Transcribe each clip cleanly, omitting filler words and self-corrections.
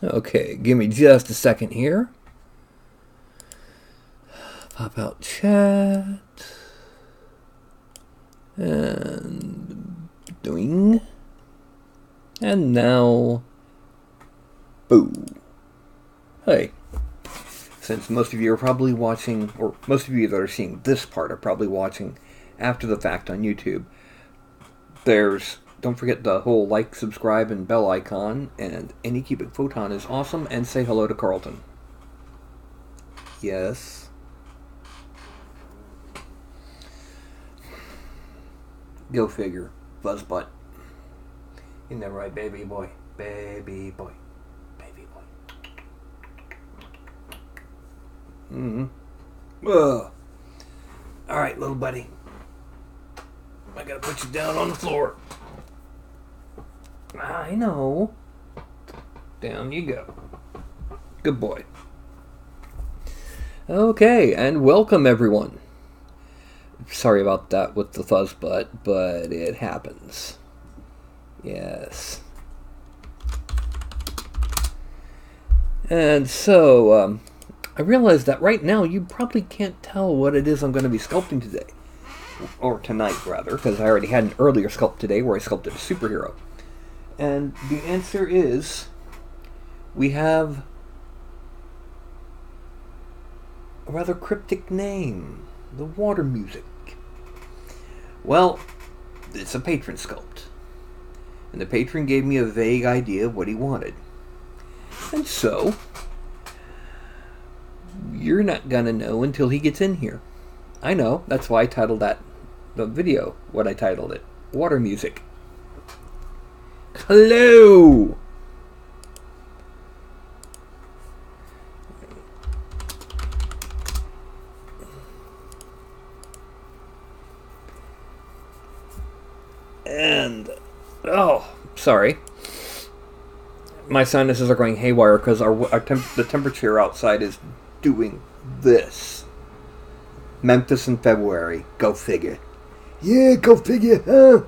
Okay, give me just a second here. Pop out chat. And doing. And now, boo. Hey. Since most of you are probably watching, or most of you that are seeing this part are probably watching after the fact on YouTube, don't forget the whole like, subscribe, and bell icon, and any cubic photon is awesome, and say hello to Carlton. Yes. Go figure. Buzzbutt. Isn't that right, baby boy? Baby boy. Baby boy. Mm-hmm. Ugh. Alright, little buddy. I gotta put you down on the floor. I know. Down you go. Good boy. Okay, and welcome everyone. Sorry about that with the fuzz butt, but it happens. Yes. And so, I realize that right now you probably can't tell what it is I'm going to be sculpting today. Or tonight, rather, because I already had an earlier sculpt today where I sculpted a superhero. And the answer is, we have a rather cryptic name, the water music. Well, it's a patron sculpt. And the patron gave me a vague idea of what he wanted. And so, you're not gonna know until he gets in here. I know, that's why I titled the video, what I titled it. Water music. Hello! And, oh, sorry. My sinuses are going haywire because the temperature outside is doing this. Memphis in February. Go figure. Yeah, go figure, huh?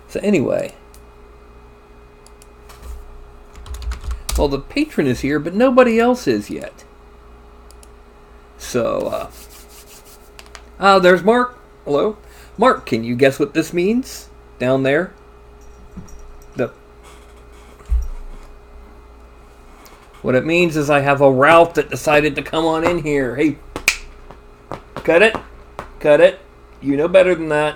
So anyway. Well, the patron is here, but nobody else is yet. So, there's Mark. Hello. Mark, can you guess what this means? Down there? What it means is I have a Ralph that decided to come on in here. Hey, cut it. Cut it. You know better than that.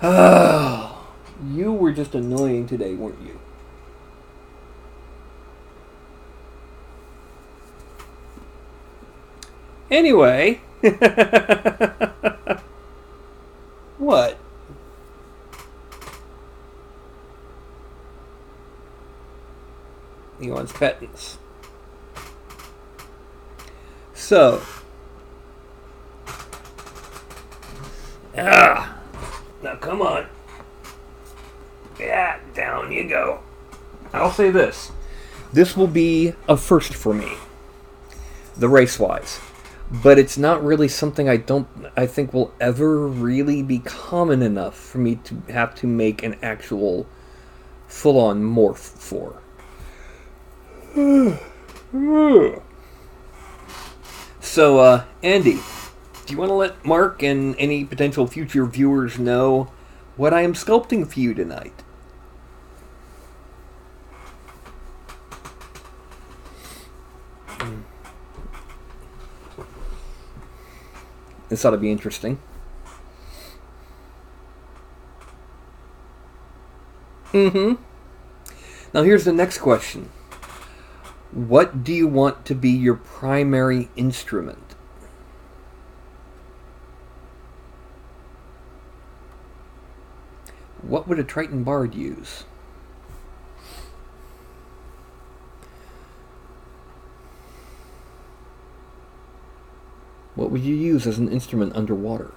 Oh, you were just annoying today, weren't you? Anyway. What? He wants patents. So. Now come on. Yeah, down you go. I'll say this. This will be a first for me. The race-wise. But it's not really something I think will ever really be common enough for me to have to make an actual full-on morph for. So, Andy, do you want to let Mark and any potential future viewers know what I am sculpting for you tonight? This ought to be interesting. Now here's the next question. What do you want to be your primary instrument? What would a Triton Bard use? What would you use as an instrument underwater?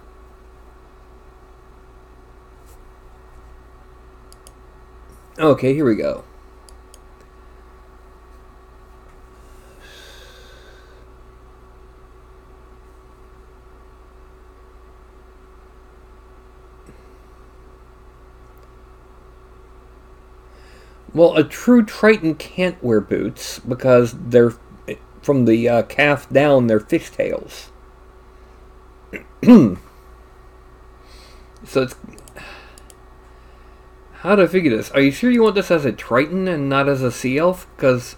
Okay, here we go. Well, a true Triton can't wear boots because they're from the calf down. They're fishtails. So it's how to figure this. Are you sure you want this as a Triton and not as a Sea Elf? Because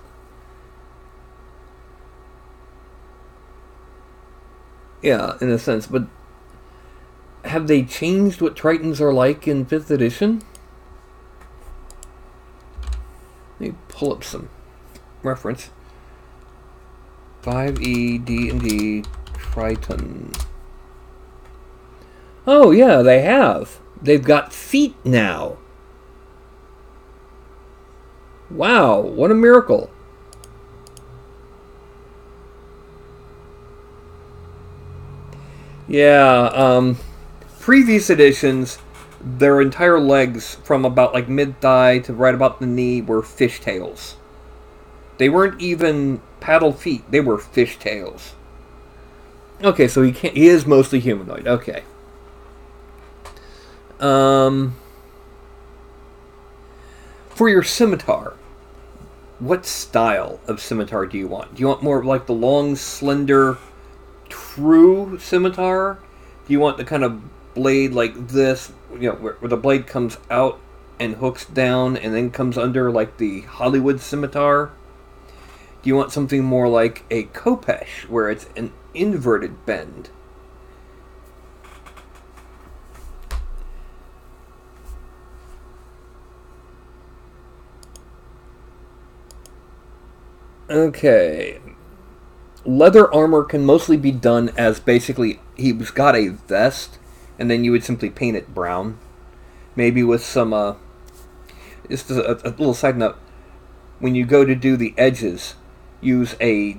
yeah, in a sense, but have they changed what Tritons are like in 5th edition? Let me pull up some reference. 5e D&D Triton. Oh yeah, they have. They've got feet now. Wow, what a miracle. Yeah, previous editions, their entire legs from about like mid-thigh to right about the knee were fishtails. They weren't even paddle feet, they were fishtails. Okay, so he is mostly humanoid. Okay. For your scimitar, what style of scimitar do you want? Do you want more like the long, slender, true scimitar? Do you want the kind of blade like this, where the blade comes out and hooks down and then comes under like the Hollywood scimitar? Do you want something more like a Khopesh, where it's an inverted bend? Okay. Leather armor can mostly be done as basically he's got a vest, and then you would simply paint it brown. Maybe with some, just a little side note, when you go to do the edges, use a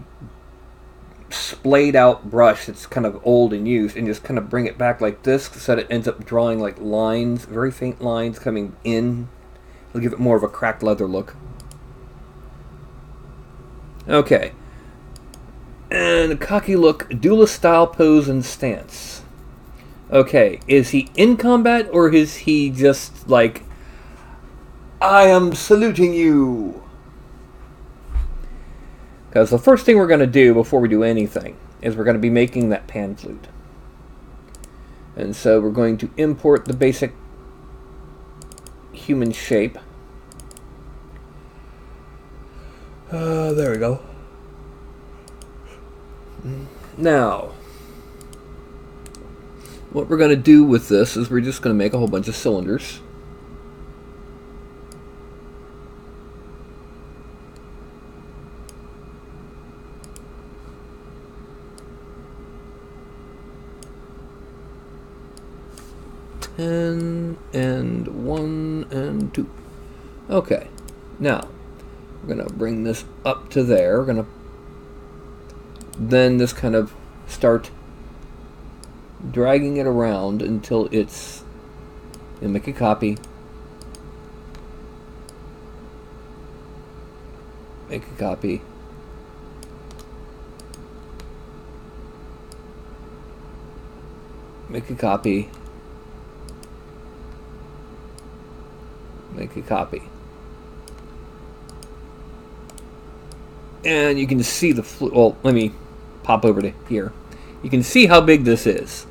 splayed out brush that's kind of old and used, and just kind of bring it back like this, so that it ends up drawing like lines, very faint lines coming in. It'll give it more of a cracked leather look. Okay. And a cocky look, duelist style, pose, and stance. Okay, is he in combat, or is he just like, I am saluting you? Because the first thing we're going to do before we do anything is we're going to be making that pan flute. And so we're going to import the basic human shape. There we go. Now, what we're going to do with this is we're just going to make a whole bunch of cylinders. And 1 and 2. Okay, now we're going to bring this up to there. We're going to then just kind of start dragging it around until it's, and make a copy. Make a copy. Make a copy. Make a copy. And you can see the well, let me pop over to here. You can see how big this is.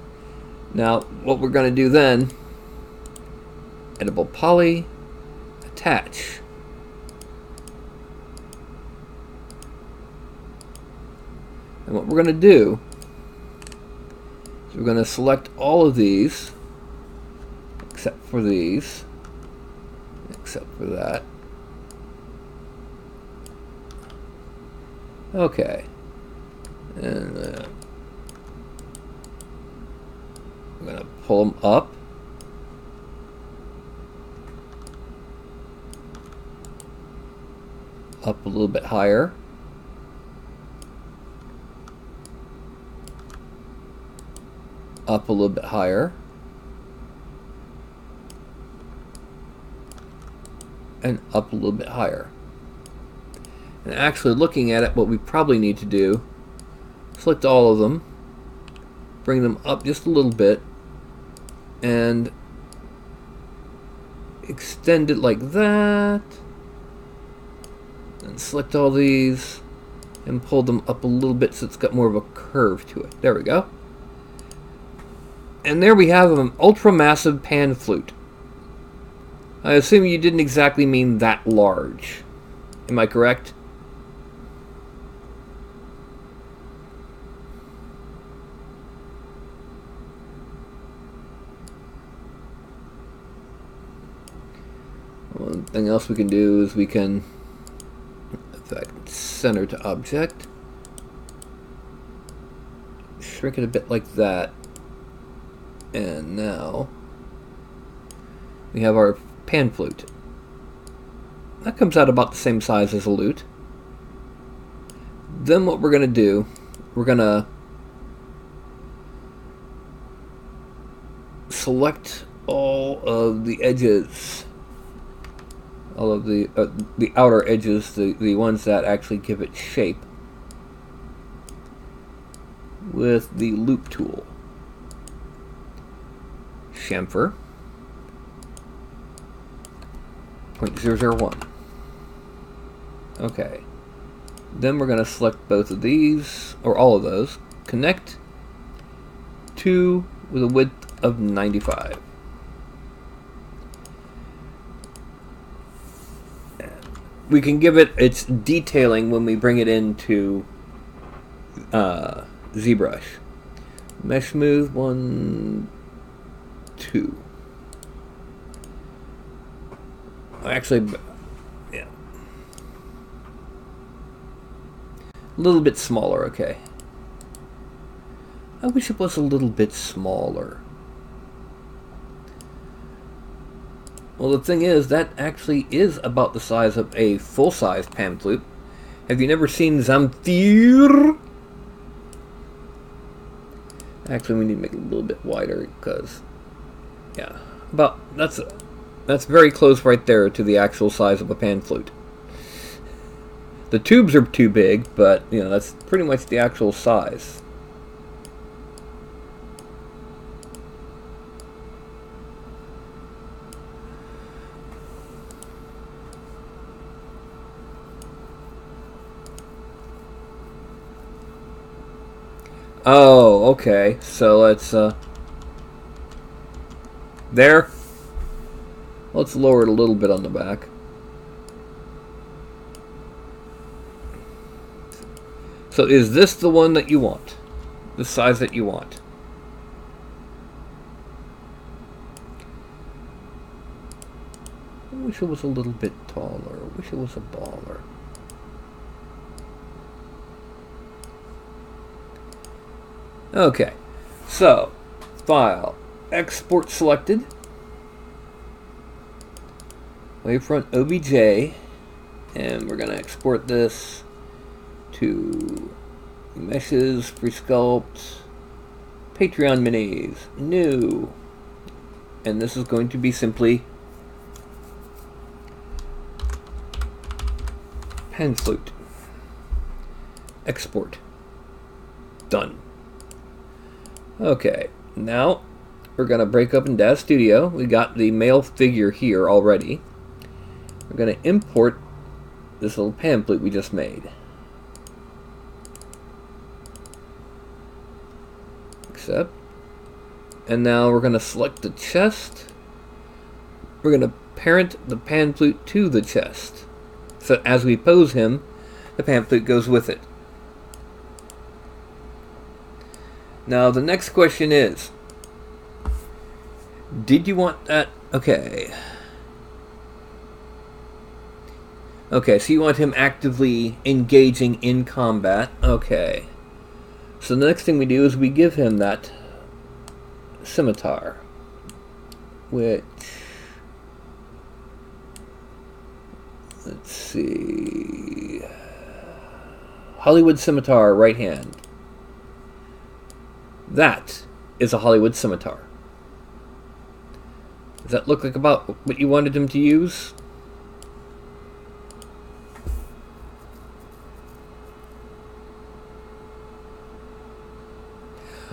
Now, what we're going to do then, edible poly, attach. And what we're going to do is we're going to select all of these, except for these, except for that. Okay. And I'm going to pull them up. Up a little bit higher. Up a little bit higher. And up a little bit higher. And actually looking at it, what we probably need to do, select all of them, bring them up just a little bit, and extend it like that, And select all these and pull them up a little bit so it's got more of a curve to it. There we go. And there we have an ultra-massive pan flute. I assume you didn't exactly mean that large. Am I correct? One thing else we can do is we can, in fact, center to object, shrink it a bit like that, and now we have our pan flute. That comes out about the same size as a lute. Then what we're going to do, we're going to select all of the edges, all of the outer edges, the ones that actually give it shape, with the loop tool. Chamfer 0.001. Okay. Then we're going to select both of these, or all of those, connect to with a width of 95. We can give it its detailing when we bring it into ZBrush. Mesh smooth 1, 2. Actually, yeah. A little bit smaller, okay. I wish it was a little bit smaller. Well, the thing is, that actually is about the size of a full-size pan flute. Have you never seen Zamfir? Actually, we need to make it a little bit wider, because, yeah, about, that's very close right there to the actual size of a pan flute. The tubes are too big, but, you know, that's pretty much the actual size. Oh, okay. So let's, there. Let's lower it a little bit on the back. So is this the one that you want? The size that you want? I wish it was a little bit taller. I wish it was a baller. Okay, so file, export selected, wavefront OBJ, and we're going to export this to meshes, free sculpt, Patreon minis, new, and this is going to be simply pan flute, export, done. Okay, now we're going to break open DAZ Studio. We got the male figure here already. We're going to import this little pan flute we just made. Accept. And now we're going to select the chest. We're going to parent the pan flute to the chest. So as we pose him, the pan flute goes with it. Now, the next question is, did you want that? Okay. Okay, so you want him actively engaging in combat. Okay. So the next thing we do is we give him that scimitar, which, let's see, Hollywood scimitar, right hand. That is a Hollywood scimitar. Does that look like about what you wanted him to use?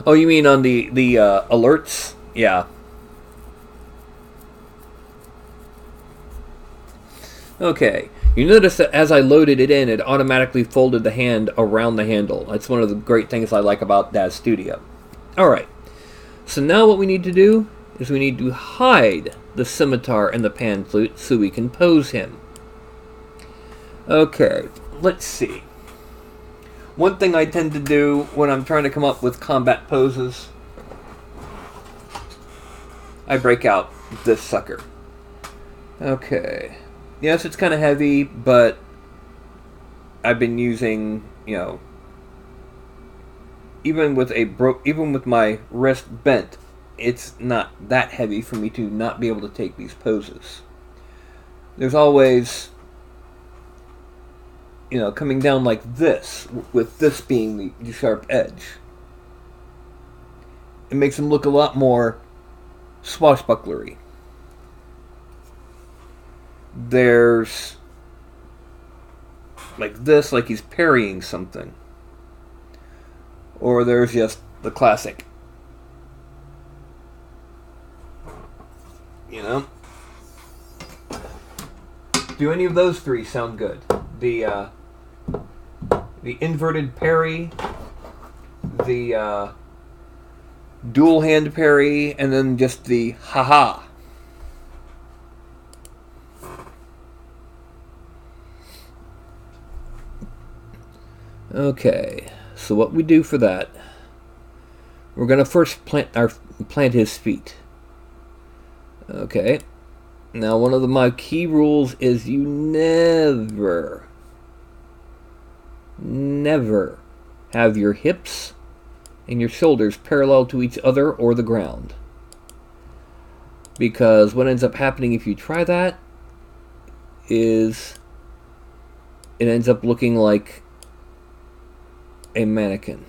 Oh, you mean on the alerts? Yeah. Okay, you notice that as I loaded it in, it automatically folded the hand around the handle. That's one of the great things I like about DAZ Studio. Alright, so now what we need to do is we need to hide the scimitar and the pan flute so we can pose him. Okay, let's see. One thing I tend to do when I'm trying to come up with combat poses, I break out this sucker. Okay. Yes, it's kind of heavy, but I've been using, you know, even with my wrist bent, it's not that heavy for me to not be able to take these poses. There's always, you know, coming down like this, with this being the sharp edge. It makes him look a lot more swashbucklery. There's like this, like he's parrying something. Or there's just the classic. You know? Do any of those three sound good? The inverted parry, the dual hand parry, and then just the haha. Okay, so what we do for that, we're going to first plant his feet. Okay, now one of my key rules is you never have your hips and your shoulders parallel to each other or the ground. Because what ends up happening if you try that is it ends up looking like a mannequin.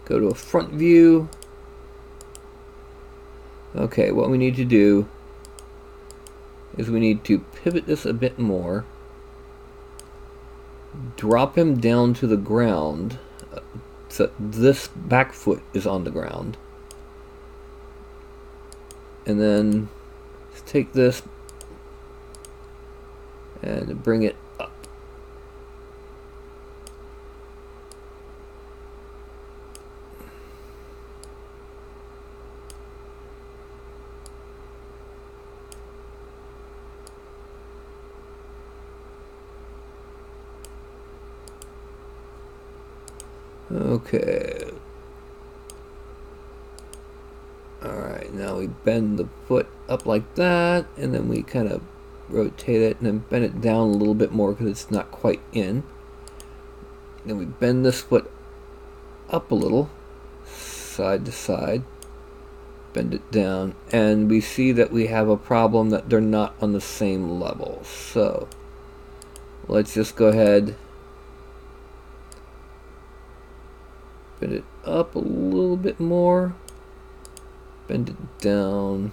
Go to a front view. Okay, what we need to do is we need to pivot this a bit more. Drop him down to the ground so this back foot is on the ground. And then take this and bring it up. Okay. Alright, now we bend the foot up like that, and then we kind of rotate it and then bend it down a little bit more because it's not quite in. Then we bend this foot up a little, side to side, bend it down, and we see that we have a problem that they're not on the same level. So, let's just go ahead, bend it up a little bit more, bend it down,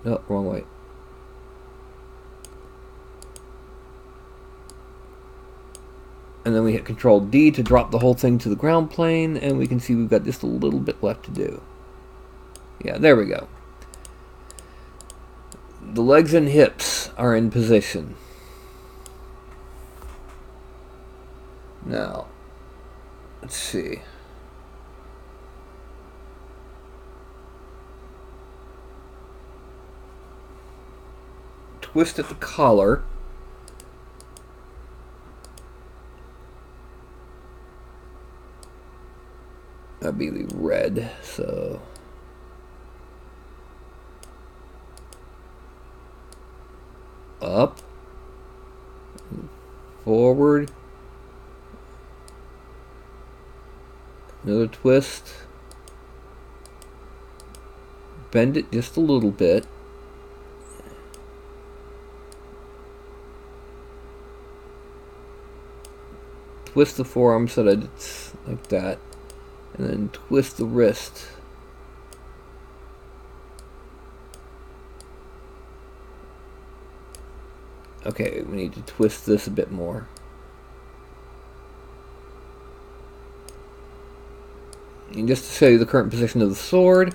no, wrong way. And then we hit Control D to drop the whole thing to the ground plane, and we can see we've got just a little bit left to do. Yeah, there we go. The legs and hips are in position. Now, let's see. Twist at the collar. That'd be the red, so up, forward, another twist, bend it just a little bit, twist the forearm so that it's like that, and then twist the wrist Okay, we need to twist this a bit more. And just to show you the current position of the sword,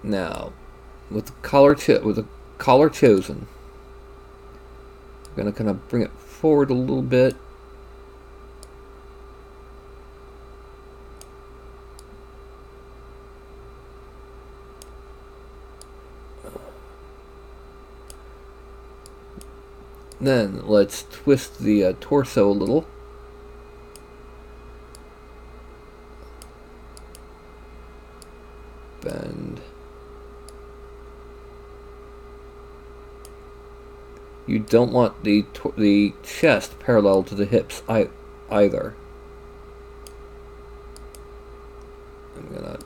now with the collar chosen, I'm going to kind of bring it forward a little bit. Then let's twist the torso a little. Bend. You don't want the chest parallel to the hips either. I'm gonna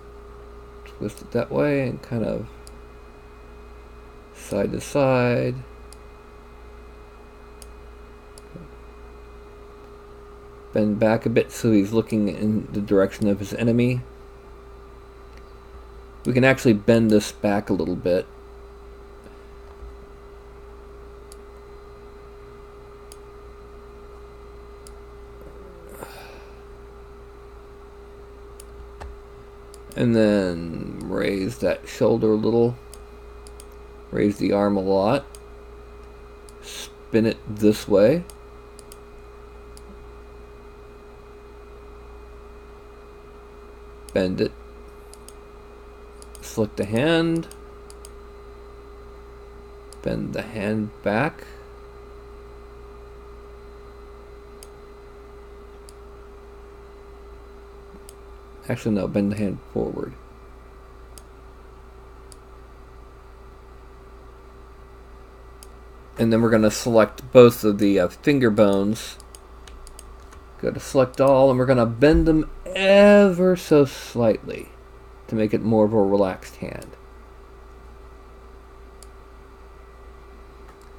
twist it that way and kind of side to side. Bend back a bit so he's looking in the direction of his enemy. We can actually bend this back a little bit. And then raise that shoulder a little. Raise the arm a lot. Spin it this way. Bend it. Select the hand. Bend the hand back. Actually, no, bend the hand forward. And then we're going to select both of the finger bones. Go to select all, and we're going to bend them ever so slightly to make it more of a relaxed hand.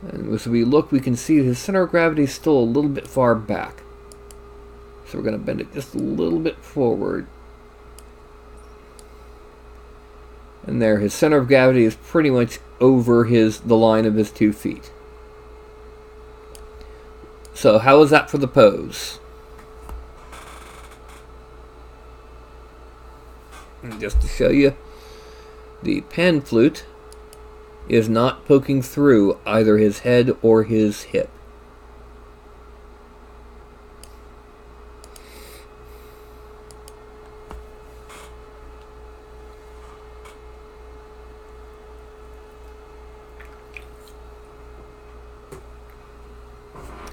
And as we look, we can see his center of gravity is still a little bit far back. So we're going to bend it just a little bit forward. And there, his center of gravity is pretty much over the line of his 2 feet. So how is that for the pose? And just to show you, the pan flute is not poking through either his head or his hip.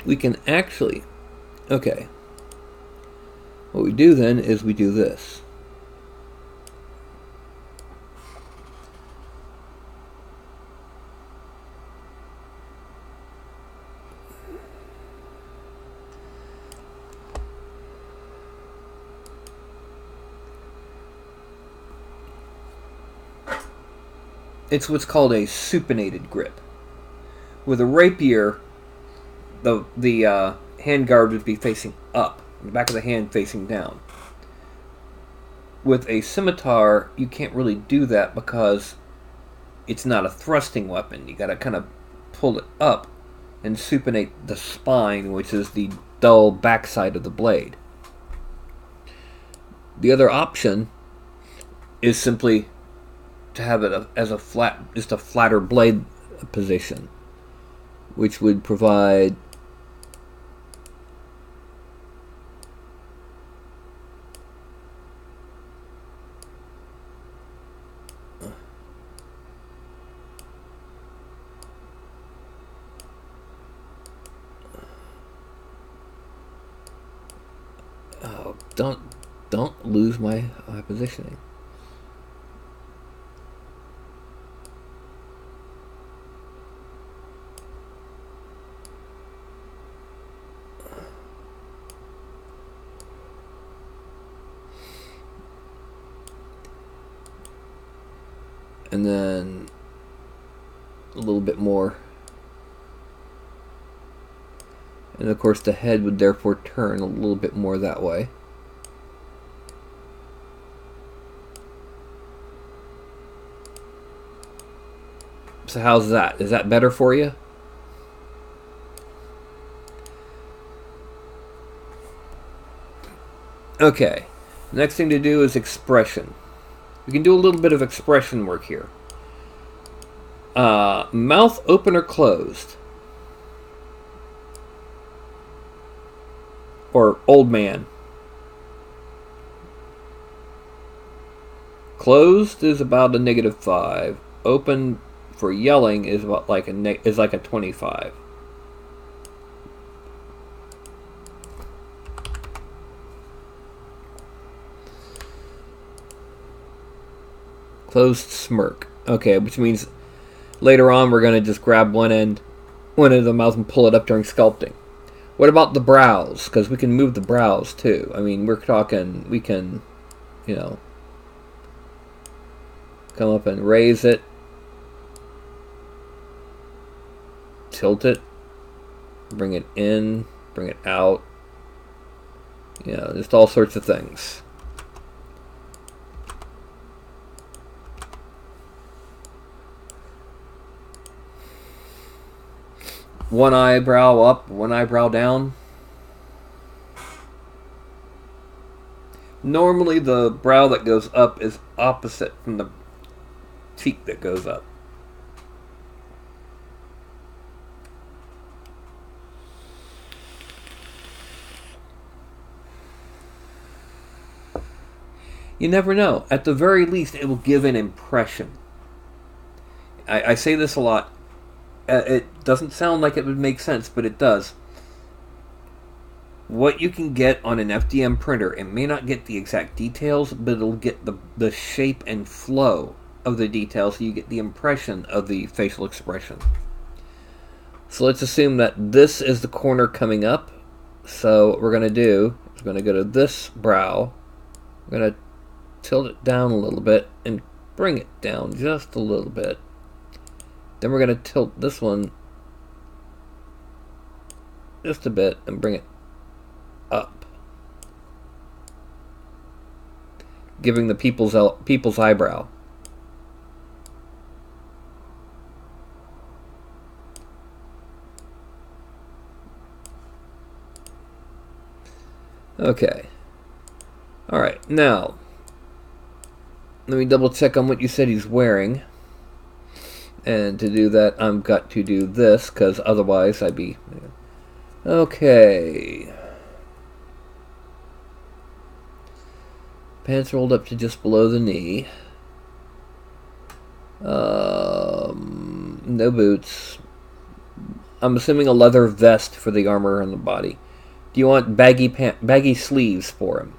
We can actually, okay, what we do then is we do this. It's what's called a supinated grip. With a rapier, the handguard would be facing up, the back of the hand facing down. With a scimitar, you can't really do that because it's not a thrusting weapon. You gotta kind of pull it up and supinate the spine, which is the dull backside of the blade. The other option is simply to have it as a just a flatter blade position, which would provide don't lose my positioning. And then a little bit more. And of course the head would therefore turn a little bit more that way. So how's that? Is that better for you? Okay. Next thing to do is expression. We can do a little bit of expression work here. Mouth open or closed? Or old man? Closed is about a -5. Open for yelling is about like a 25. Closed smirk. Okay, which means later on we're going to just grab one end of the mouth and pull it up during sculpting. What about the brows? Because we can move the brows too. I mean, we're talking, we can, you know, come up and raise it, tilt it, bring it in, bring it out. You know, just all sorts of things. One eyebrow up, one eyebrow down. Normally the brow that goes up is opposite from the cheek that goes up. You never know. At the very least, it will give an impression. I say this a lot. It doesn't sound like it would make sense, but it does. What you can get on an FDM printer, it may not get the exact details, but it'll get the shape and flow of the details, so you get the impression of the facial expression. So let's assume that this is the corner coming up. So what we're going to do is we're going to go to this brow. We're going to tilt it down a little bit and bring it down just a little bit. Then we're going to tilt this one just a bit and bring it up, giving the people's eyebrow. Okay. Alright, now let me double check on what you said he's wearing. And to do that, I've got to do this, because otherwise I'd be... Okay. Pants rolled up to just below the knee. No boots. I'm assuming a leather vest for the armor on the body. Do you want baggy sleeves for him?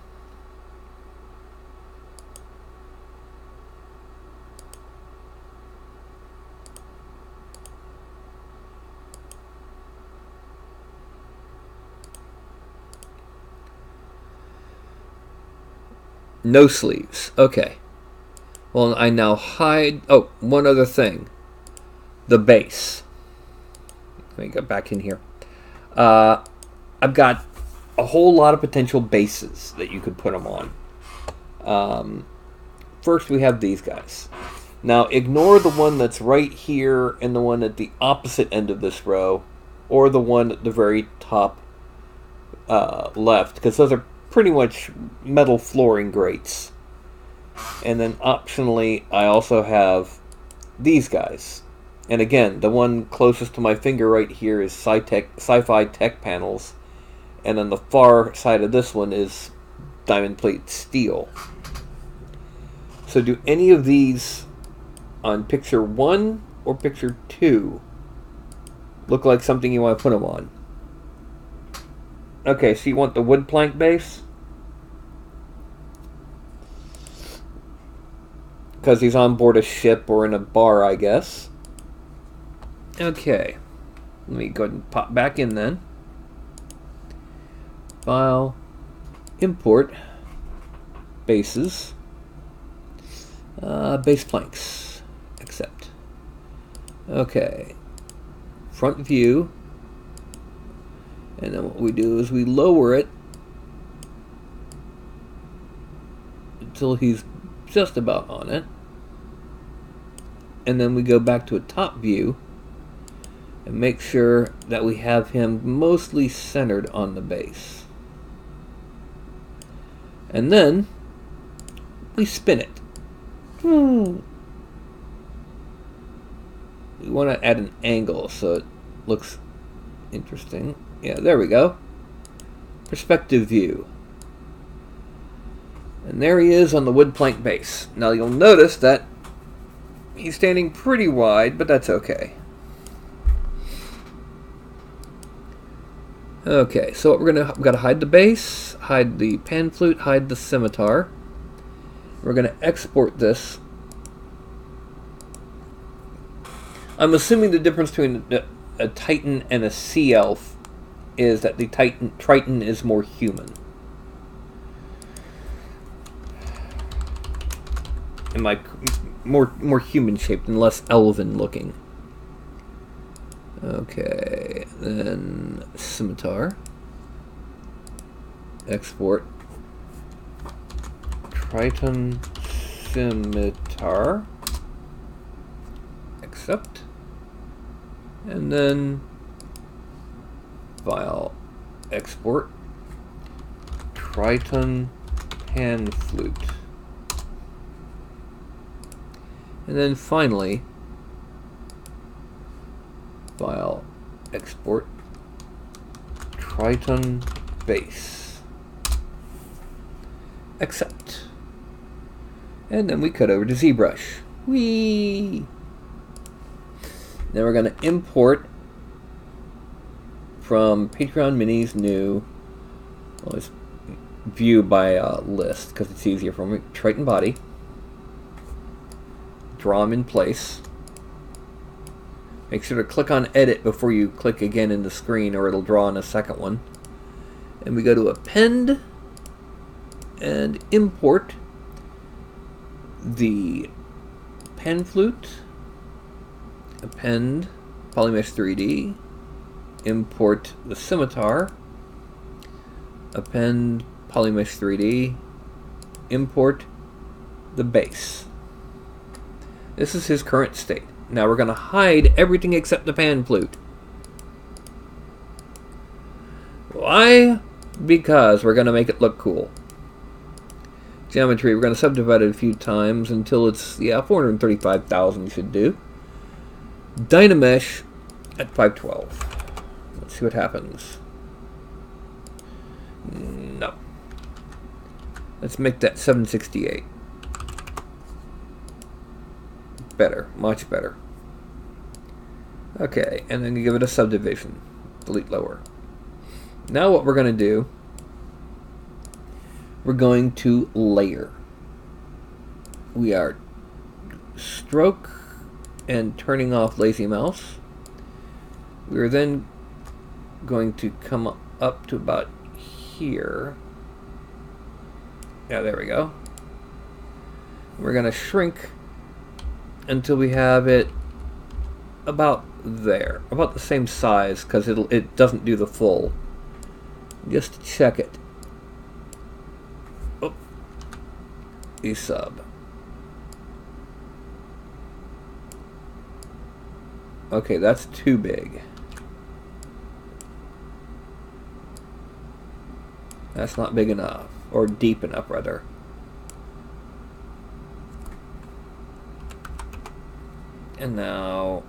No sleeves. Okay. Well, I now hide... Oh, one other thing. The base. Let me go back in here. I've got a whole lot of potential bases that you could put them on. First, we have these guys. Now, ignore the one that's right here and the one at the opposite end of this row, or the one at the very top left, because those are pretty much metal flooring grates. And then optionally, I also have these guys. And again, the one closest to my finger right here is Sci-Fi Tech panels. And on the far side of this one is diamond plate steel. So do any of these on picture 1 or picture 2 look like something you want to put them on? Okay, so you want the wood plank base? Because he's on board a ship or in a bar, I guess. Okay. Let me go ahead and pop back in then. File. Import. Bases. Base planks. Accept. Okay. Front view. And then what we do is we lower it until he's just about on it. and then we go back to a top view and make sure that we have him mostly centered on the base. And then we spin it. We want to add an angle so it looks interesting. Yeah, there we go. Perspective view. And there he is on the wood plank base. Now you'll notice that he's standing pretty wide, but that's okay. Okay, so what we've got to hide the base, hide the pan flute, hide the scimitar. We're going to export this. I'm assuming the difference between a Titan and a Sea Elf is that the Triton is more human. And like more human shaped and less elven looking. Okay, then scimitar. Export. Triton scimitar. Accept. And then file. Export. Triton pan flute. And then finally, file, export, Triton base, accept. And then we cut over to ZBrush. Whee! Then we're going to import from Patreon Minis new, well, let's view by list because it's easier for me, Triton body. Draw them in place. Make sure to click on edit before you click again in the screen or it'll draw on a second one. And we go to append and import the pan flute, append Polymesh 3D, import the scimitar, append Polymesh 3D, import the base. This is his current state. Now we're going to hide everything except the pan flute. Why? Because we're going to make it look cool. Geometry, we're going to subdivide it a few times until it's, yeah, 435,000 should do. Dynamesh at 512. Let's see what happens. No. Let's make that 768. Better, much better. Okay, and then you give it a subdivision. Delete lower. Now what we're going to do, we're going to layer. We are stroke and turning off lazy mouse. We are then going to come up to about here. Yeah, there we go. We're going to shrink until we have it about there, about the same size, because it doesn't do the full. Just to check it. Oh, sub. Okay, that's too big. That's not big enough, or deep enough rather. And now,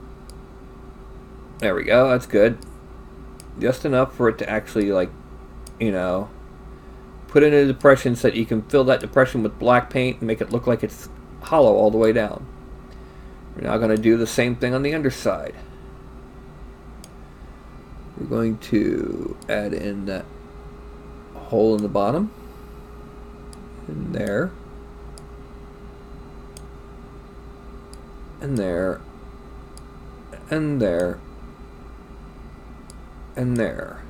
there we go, that's good. Just enough for it to actually, like, you know, put in a depression so that you can fill that depression with black paint and make it look like it's hollow all the way down. We're now going to do the same thing on the underside. We're going to add in that hole in the bottom. And there. And there. And there. And there.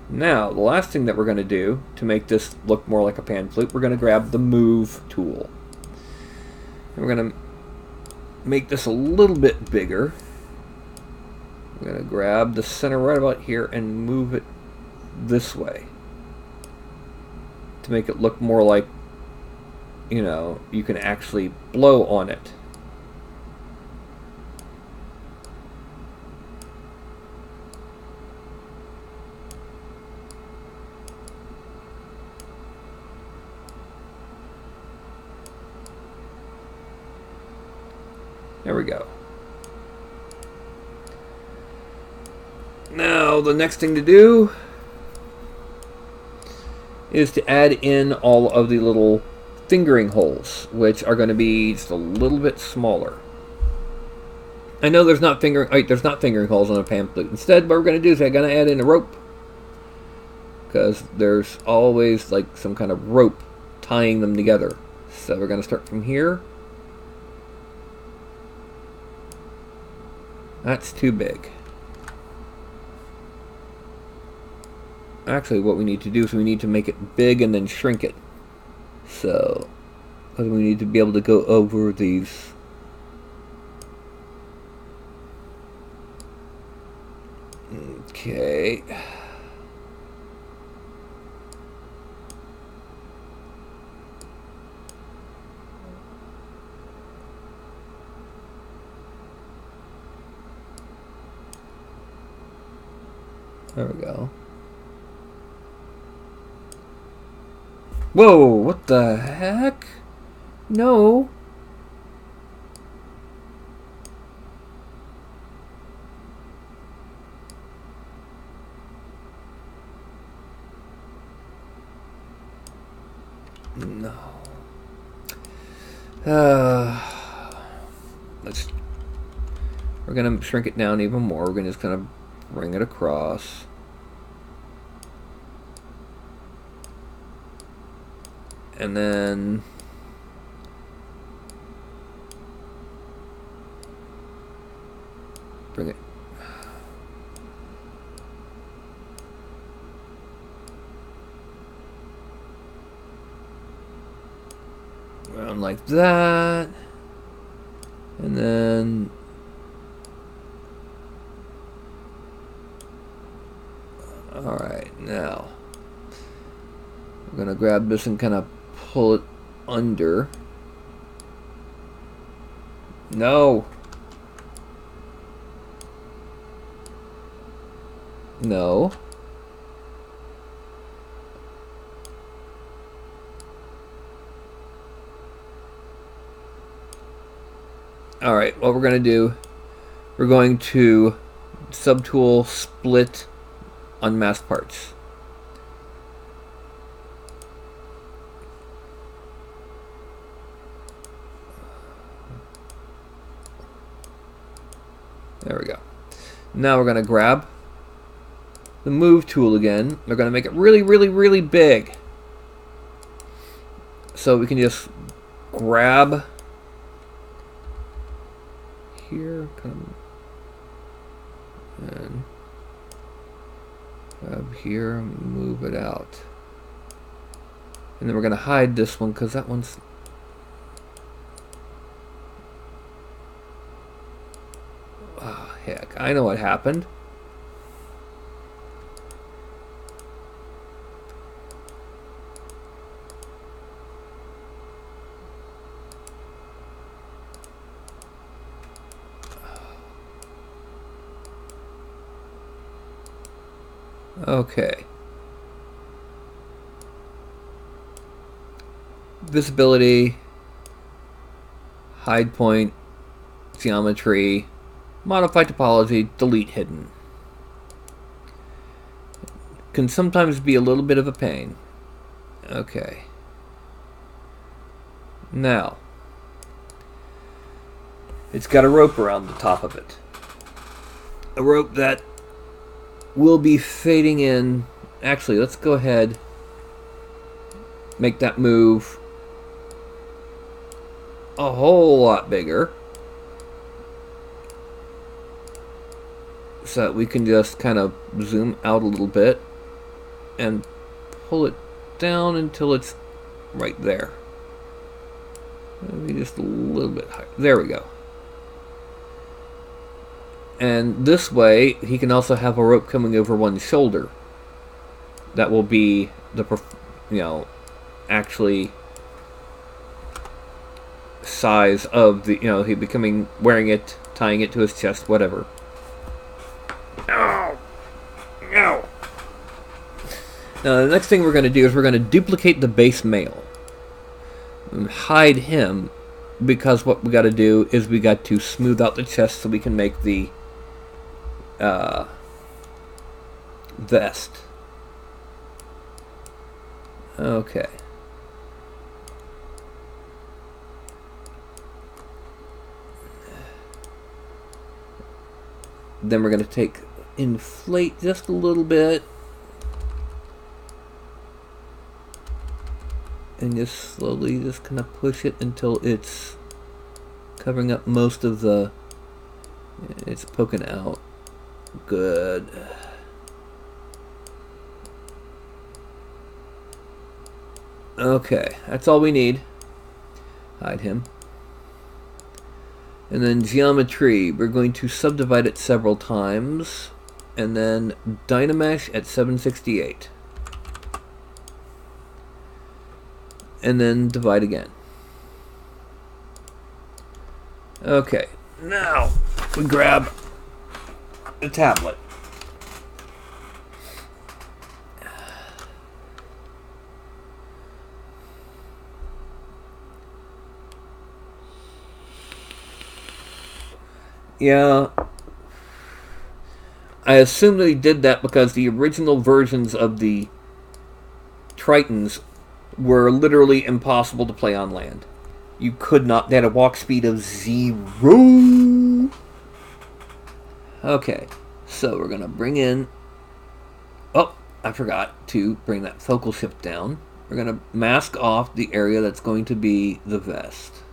Now, the last thing that we're going to do to make this look more like a pan flute, we're going to grab the move tool. And we're going to make this a little bit bigger. We're going to grab the center right about here and move it this way to make it look more like, you know, you can actually blow on it. There we go. Now, the next thing to do is to add in all of the little fingering holes, which are going to be just a little bit smaller. I know there's not fingering holes on a pamphlet. Instead, what we're going to do is I'm going to add in a rope, because there's always like some kind of rope tying them together. So we're going to start from here. That's too big. Actually, what we need to do is we need to make it big and then shrink it. So, because we need to be able to go over these. Okay. There we go. Whoa, what the heck? No. No. We're gonna shrink it down even more. We're gonna just kind of bring it across. And then bring it. Around like that. And then alright, now we're gonna grab this and kind of pull it under. No. No. Alright, what we're going to do, we're going to subtool split unmasked parts. There we go. Now we're going to grab the move tool again. We're going to make it really, really, really big. So we can just grab here, and grab here, move it out. And then we're going to hide this one because that one's... Oh, heck, I know what happened. Okay. Visibility, hide point, geometry, modify topology, delete hidden. Can sometimes be a little bit of a pain. Okay. Now, it's got a rope around the top of it. A rope that will be fading in. Actually, let's go ahead, make that move a whole lot bigger so that we can just kind of zoom out a little bit and pull it down until it's right there. Maybe just a little bit higher. There we go. And this way, he can also have a rope coming over one shoulder. That will be the, actually size of the, he becoming, wearing it, tying it to his chest, whatever. Ow! Ow! Now, the next thing we're going to do is we're going to duplicate the base male. And hide him because what we got to do is we got to smooth out the chest so we can make the vest. Okay. Then we're going to inflate just a little bit. And just slowly just kind of push it until it's covering up most of the... It's poking out. Good. Okay, that's all we need. Hide him. And then geometry, we're going to subdivide it several times. And then Dynamesh at 768. And then divide again. Okay, now we grab the tablet. Yeah, I assume they did that because the original versions of the Tritons were literally impossible to play on land. You could not. They had a walk speed of 0. Okay, so we're going to bring in... Oh, I forgot to bring that focal shift down. We're going to mask off the area that's going to be the vest.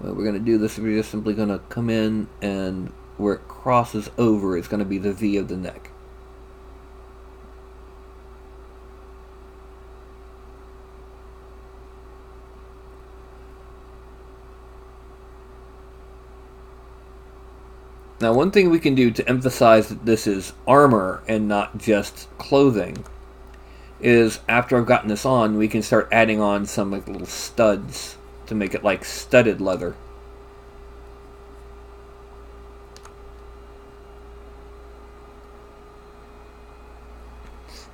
Well, we're going to do this. We're just simply going to come in, and where it crosses over is going to be the V of the neck. Now, one thing we can do to emphasize that this is armor and not just clothing is, after I've gotten this on, we can start adding on some like little studs to make it like studded leather.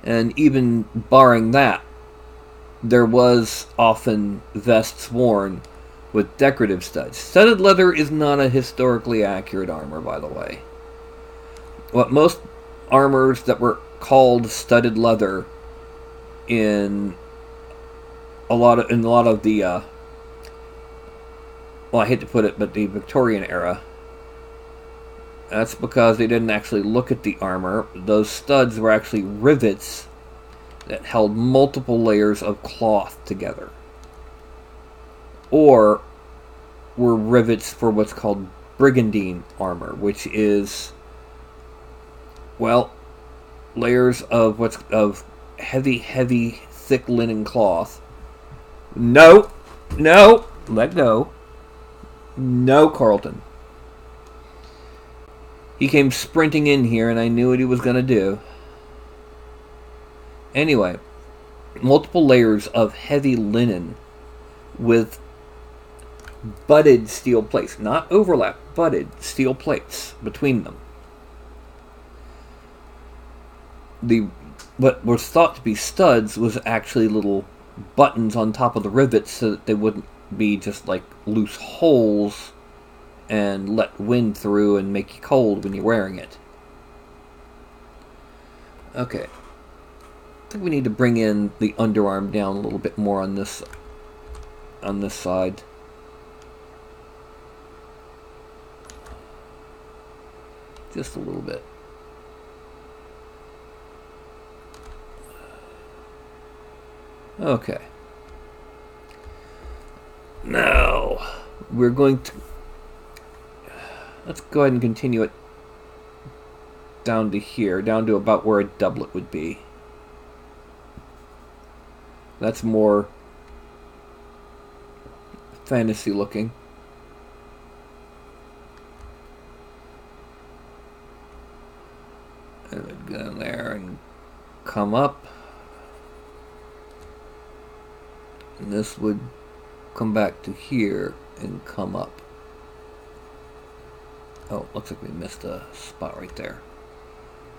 And even barring that, there was often vests worn with decorative studs. Studded leather is not a historically accurate armor, by the way. What most armors that were called studded leather in a lot of the well, I hate to put it, but the Victorian era, that's because they didn't actually look at the armor. Those studs were actually rivets that held multiple layers of cloth together, or were rivets for what's called brigandine armor, which is, well, layers of heavy, thick linen cloth. No, let go. No, Carlton. He came sprinting in here, and I knew what he was going to do. Anyway, multiple layers of heavy linen with butted steel plates. Not overlap, butted steel plates between them. What was thought to be studs was actually little buttons on top of the rivets so that they wouldn't be just like loose holes and let wind through and make you cold when you're wearing it. Okay. I think we need to bring in the underarm down a little bit more on this side. Just a little bit. Okay. Now, we're going to... Let's go ahead and continue it down to here, down to about where a doublet would be. That's more fantasy looking. And we'd go in there and come up. And this would come back to here and come up. Oh, looks like we missed a spot right there.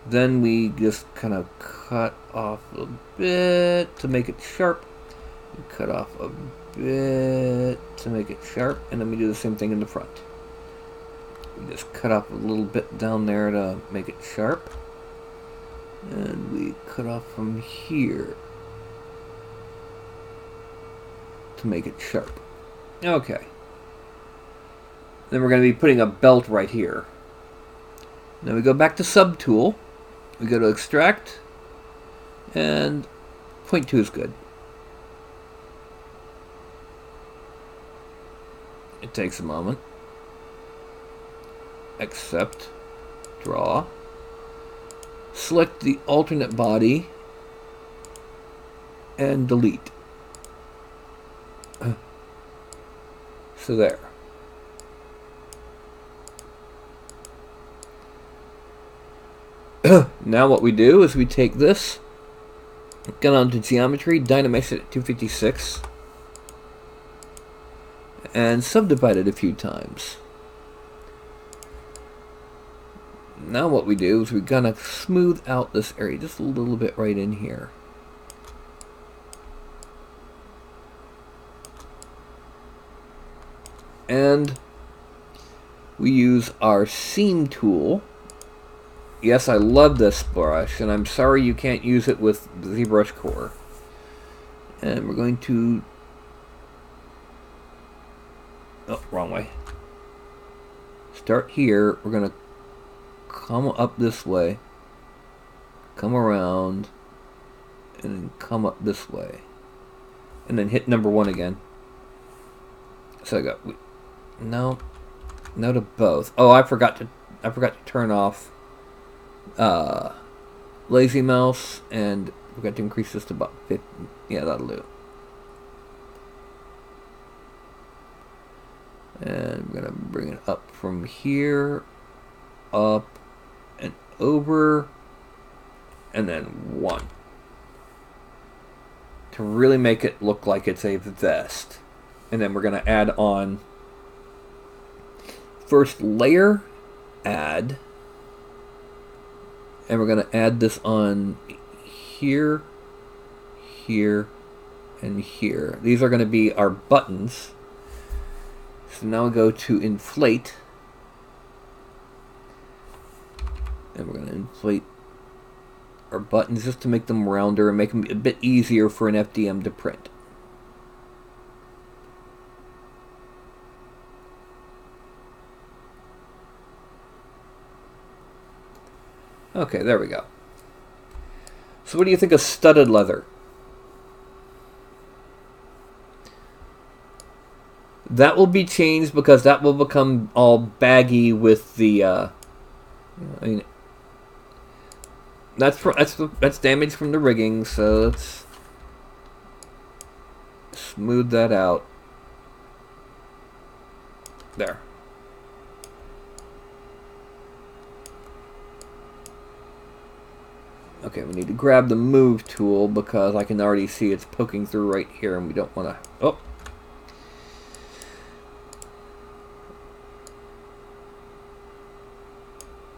Then we just kind of cut off a bit to make it sharp. We cut off a bit to make it sharp, and then we do the same thing in the front. We just cut off a little bit down there to make it sharp, and we cut off from here to make it sharp. Okay. Then we're going to be putting a belt right here. Then we go back to Subtool. We go to Extract, and 0.2 is good. It takes a moment. Accept, draw, select the alternate body, and delete. So there. Now what we do is we take this, get onto geometry, Dynamax it at 256, and subdivide it a few times. Now what we do is we're gonna smooth out this area just a little bit right in here. And we use our seam tool. Yes, I love this brush, and I'm sorry you can't use it with the ZBrush Core. And we're going to... Oh, wrong way. Start here. We're going to come up this way, come around, and then come up this way. And then hit number 1 again. So I got... No to both. Oh, I forgot to turn off lazy mouse, and forgot to increase this to about 50. Yeah, that'll do. And we're gonna bring it up from here, up and over, and then 1 to really make it look like it's a vest. And then we're gonna add on first layer, add. And we're going to add this on here, here, and here. These are going to be our buttons. So now we go to inflate. And we're going to inflate our buttons just to make them rounder and make them a bit easier for an FDM to print. Okay, there we go. So what do you think of studded leather? That will be changed because that will become all baggy with the, I mean, that's damage from the rigging, so let's smooth that out. There. Okay, we need to grab the move tool because I can already see it's poking through right here and we don't want to... Oh!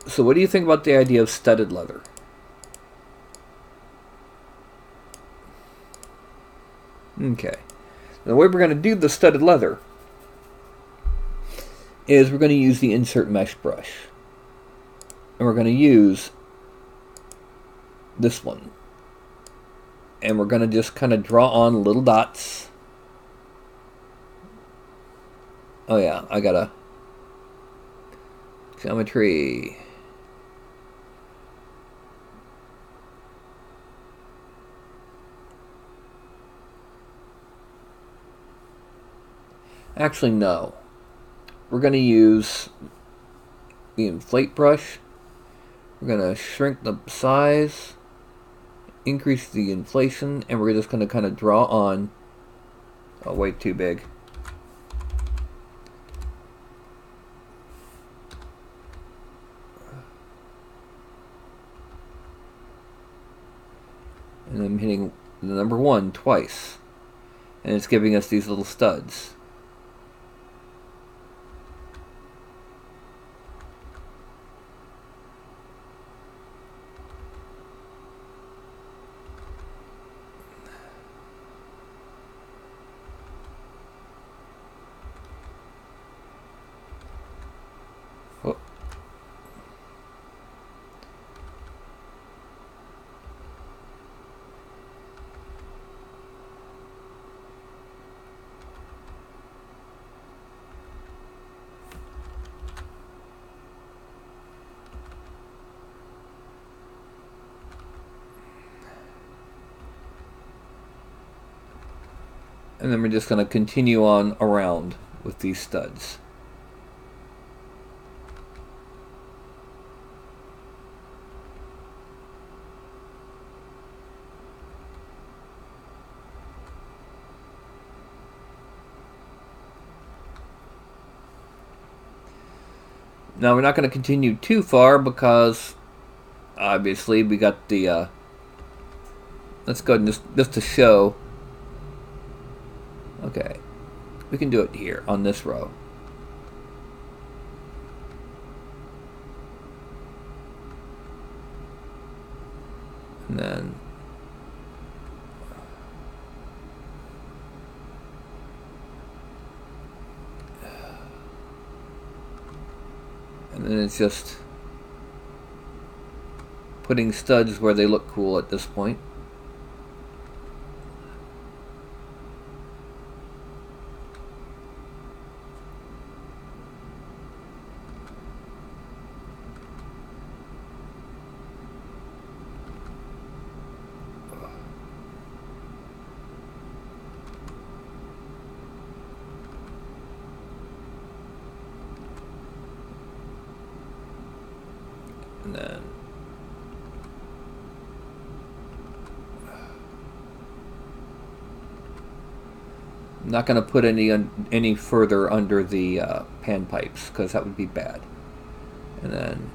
So what do you think about the idea of studded leather? Okay. Now the way we're going to do the studded leather is we're going to use the insert mesh brush. And we're going to use this one, and we're going to just kind of draw on little dots. Oh yeah, I gotta geometry. Actually, no. We're going to use the inflate brush. We're going to shrink the size, increase the inflation, and we're just going to kind of draw on. Oh, way too big. And I'm hitting the number 1 twice. And it's giving us these little studs. Oh. And then we're just going to continue on around with these studs. Now we're not going to continue too far because obviously we got the let's go ahead and just to show. Okay, we can do it here on this row. And then it's just putting studs where they look cool at this point. And then I'm not going to put any further under the pan pipes because that would be bad. And then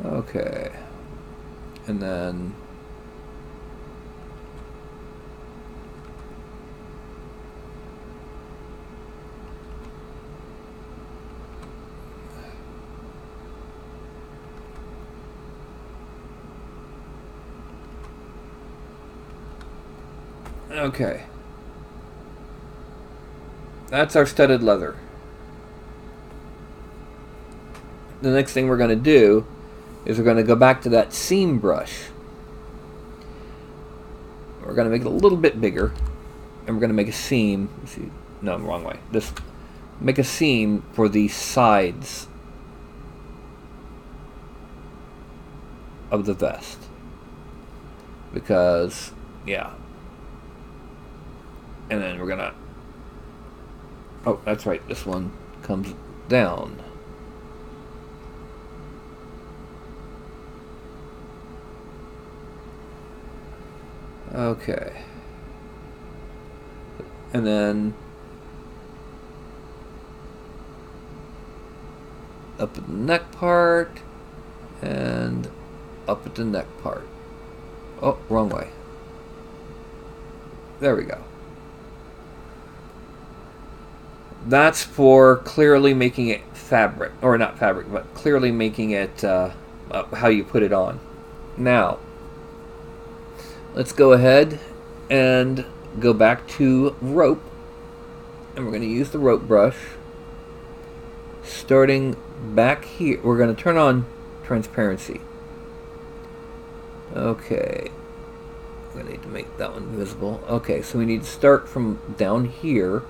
okay, and then okay, that's our studded leather. The next thing we're going to do is we're going to go back to that seam brush. We're going to make it a little bit bigger, and we're going to make a seam. Let's see, no, wrong way. This make a seam for the sides of the vest, because yeah. And then we're gonna. Oh, that's right. This one comes down. Okay. And then up at the neck part and up at the neck part. Oh, wrong way. There we go. That's for clearly making it fabric, or not fabric, but clearly making it how you put it on. Now, let's go ahead and go back to rope, and we're going to use the rope brush. Starting back here, we're going to turn on transparency. Okay, we need to make that one visible. Okay, so we need to start from down here,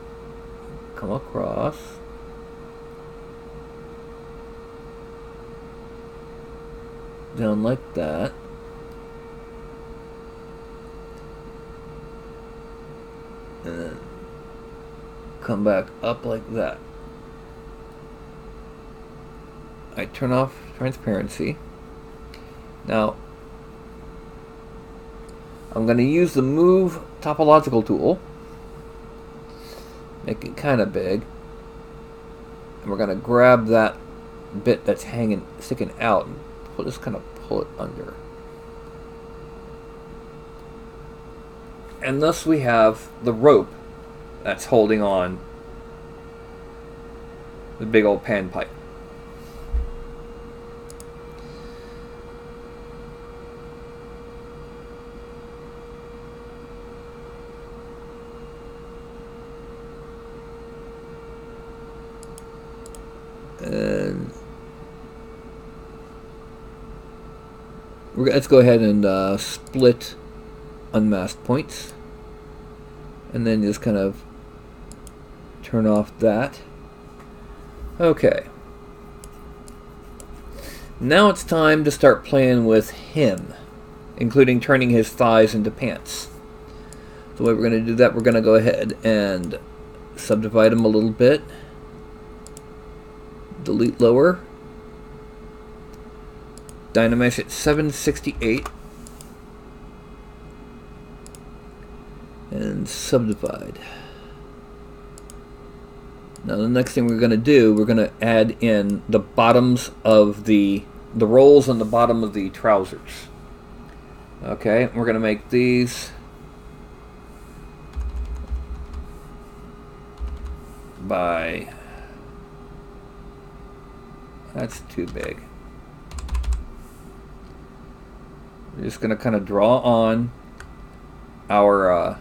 come across, down like that. And then come back up like that. I turn off transparency. Now, I'm going to use the Move Topological tool. Make it kind of big. And we're going to grab that bit that's sticking out, and we'll just kind of pull it under. And thus we have the rope that's holding on the big old panpipe. And let's go ahead and split unmasked points, and then just kind of turn off that. Okay. Now it's time to start playing with him, including turning his thighs into pants. The way we're going to do that, we're going to go ahead and subdivide him a little bit. Delete lower. Dynamesh at 768. And subdivide. Now the next thing we're going to do, we're going to add in the bottoms of the rolls on the bottom of the trousers. Okay, we're going to make these by... That's too big. We're just going to kind of draw on our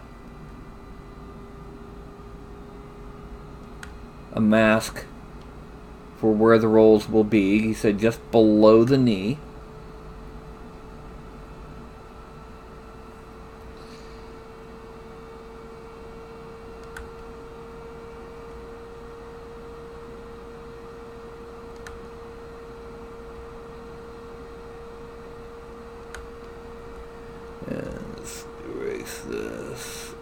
a mask for where the rolls will be. He said just below the knee. And let's erase this.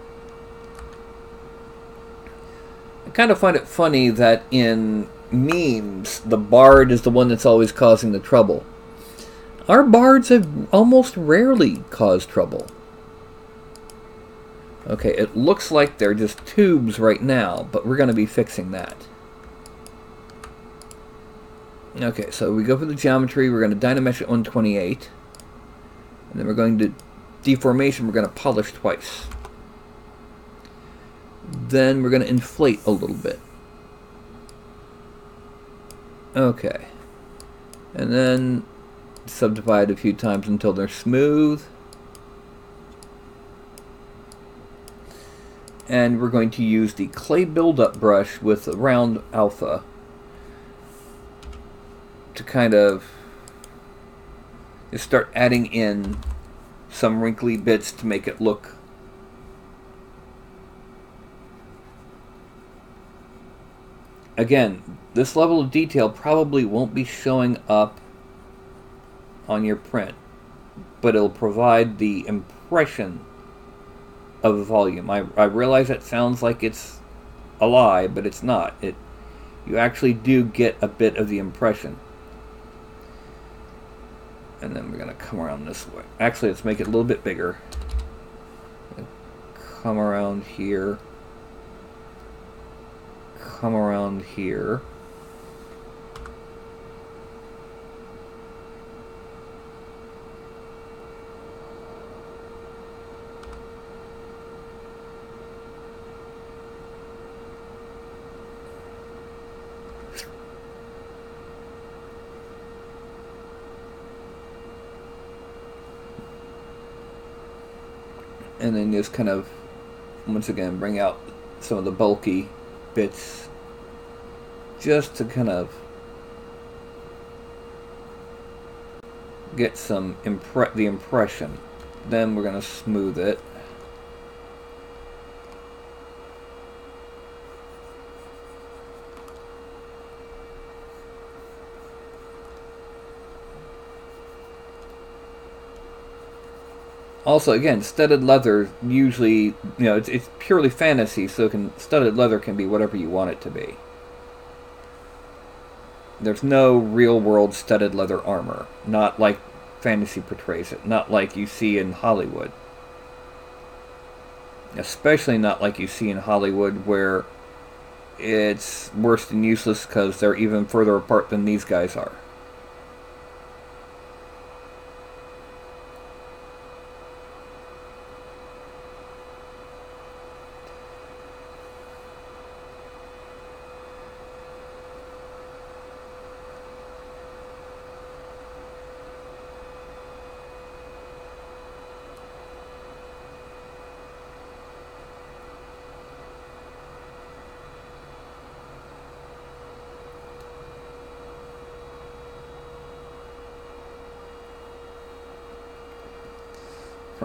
I kind of find it funny that in memes, the bard is the one that's always causing the trouble. Our bards have almost rarely caused trouble. Okay, it looks like they're just tubes right now, but we're going to be fixing that. Okay, so we go for the geometry. We're going to Dynamesh at 128. And then we're going to deformation. We're going to polish twice. Then we're going to inflate a little bit. Okay. And then subdivide a few times until they're smooth. And we're going to use the clay buildup brush with a round alpha to kind of just start adding in some wrinkly bits to make it look again, this level of detail probably won't be showing up on your print, but it'll provide the impression of volume. I realize that sounds like it's a lie, but it's not. You actually do get a bit of the impression. And then we're going to come around this way. Actually, let's make it a little bit bigger. Come around here. Come around here. And then just kind of, once again, bring out some of the bulky bits just to kind of get some the impression. Then we're going to smooth it. Also, again, studded leather usually, it's purely fantasy, so studded leather can be whatever you want it to be. There's no real-world studded leather armor, not like fantasy portrays it, not like you see in Hollywood. Especially not like you see in Hollywood, where it's worse than useless because they're even further apart than these guys are.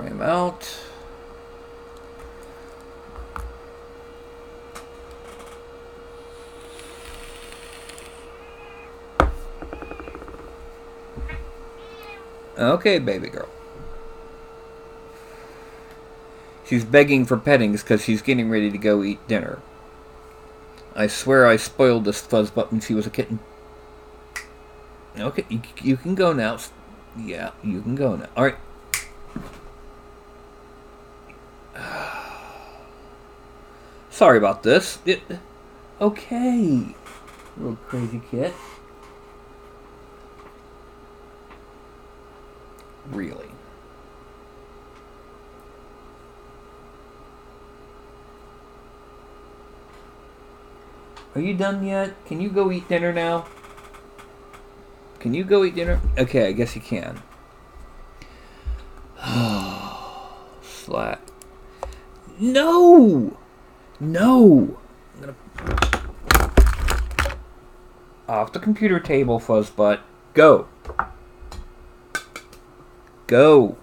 Frame out. Okay, baby girl. She's begging for pettings because she's getting ready to go eat dinner. I swear I spoiled this fuzzbutt when she was a kitten. Okay, you can go now. Yeah, you can go now. Alright. Sorry about this. Okay. Little crazy kid. Really? Are you done yet? Can you go eat dinner now? Can you go eat dinner? Okay, I guess you can. Slat. No! No! I'm gonna... Off the computer table, fuzzbutt. Go! Go!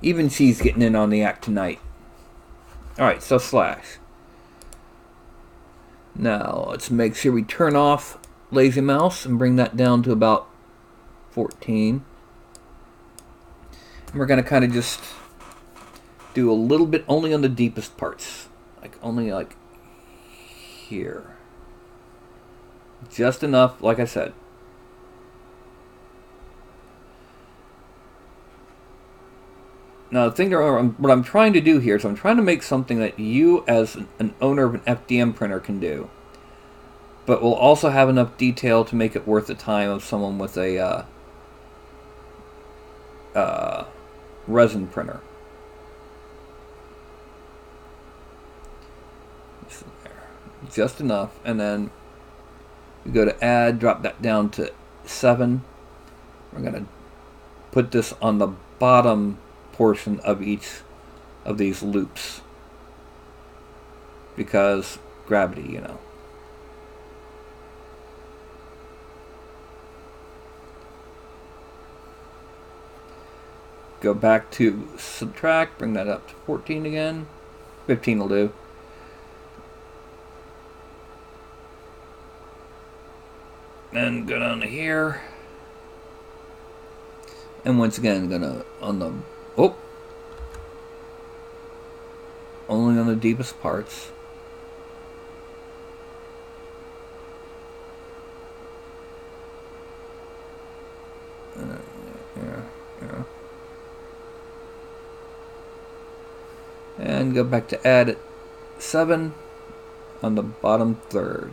Even she's getting in on the act tonight. Alright, so slash. Now, let's make sure we turn off Lazy Mouse and bring that down to about 14. And we're going to kind of just do a little bit only on the deepest parts. Like, only like here. Just enough, like I said. Now, the thing that what I'm trying to do here is I'm trying to make something that you, as an owner of an FDM printer, can do. But will also have enough detail to make it worth the time of someone with a resin printer. Just enough. And then we go to add, drop that down to 7. We're going to put this on the bottom portion of each of these loops because gravity, you know. Go back to subtract, bring that up to 14 again. 15 will do. Then go down to here. And once again, gonna on the only on the deepest parts. Yeah. And go back to add at 7 on the bottom third.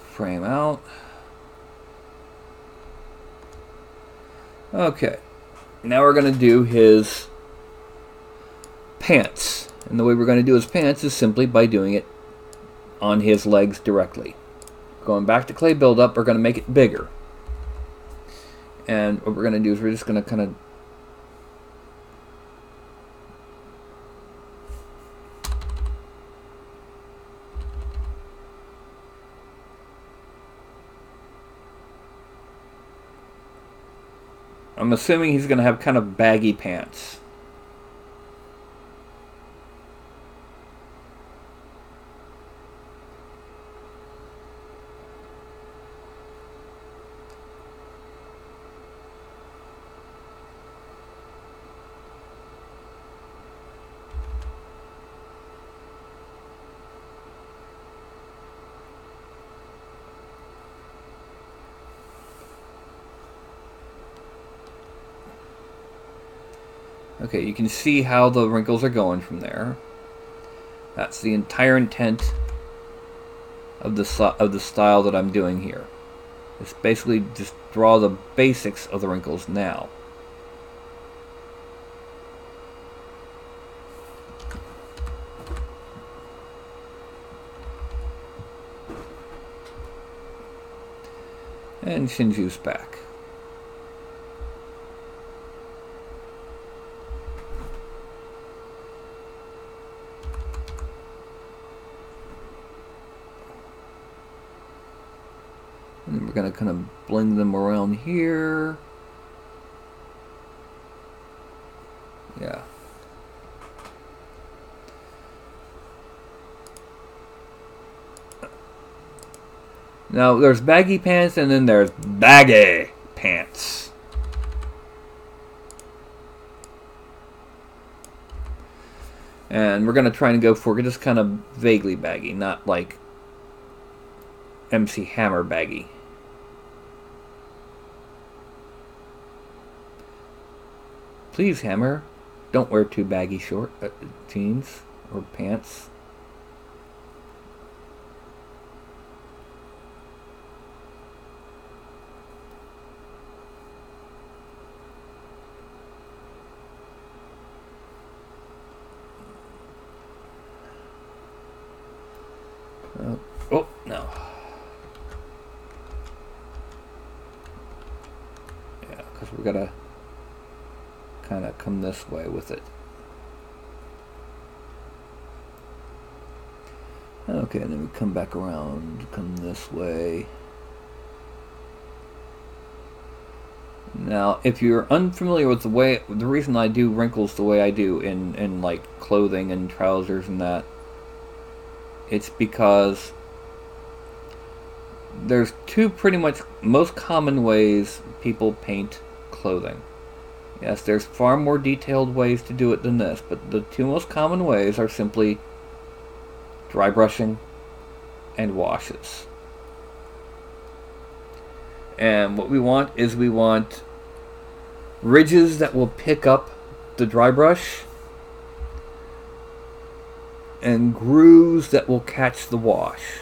Frame out. Okay. Now we're going to do his pants. And the way we're going to do his pants is simply by doing it on his legs directly. Going back to clay buildup, we're going to make it bigger. And what we're going to do is we're just going to kind of I'm assuming he's going to have kind of baggy pants. Okay, you can see how the wrinkles are going from there. That's the entire intent of the style that I'm doing here. It's basically just draw the basics of the wrinkles now. And Shinju's back. And then we're going to kind of bling them around here. Yeah. Now, there's baggy pants, and then there's baggy pants. And we're going to try and go for just kind of vaguely baggy, not like MC Hammer baggy. Please, Hammer, don't wear too baggy jeans or pants. Oh, no. Yeah, because we're going to kind of come this way with it. Okay, and then we come back around, come this way. Now, if you're unfamiliar with the reason I do wrinkles the way I do in like clothing and trousers and that, it's because there's two pretty much most common ways people paint clothing. Yes, there's far more detailed ways to do it than this, but the two most common ways are simply dry brushing and washes. And what we want is we want ridges that will pick up the dry brush and grooves that will catch the wash.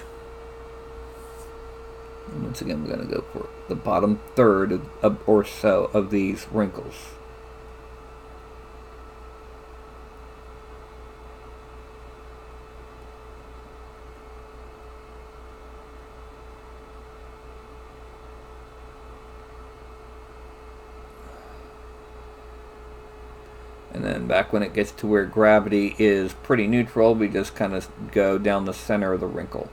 And once again, we're going to go for the bottom third or so of these wrinkles. And then back when it gets to where gravity is pretty neutral, we just kind of go down the center of the wrinkle.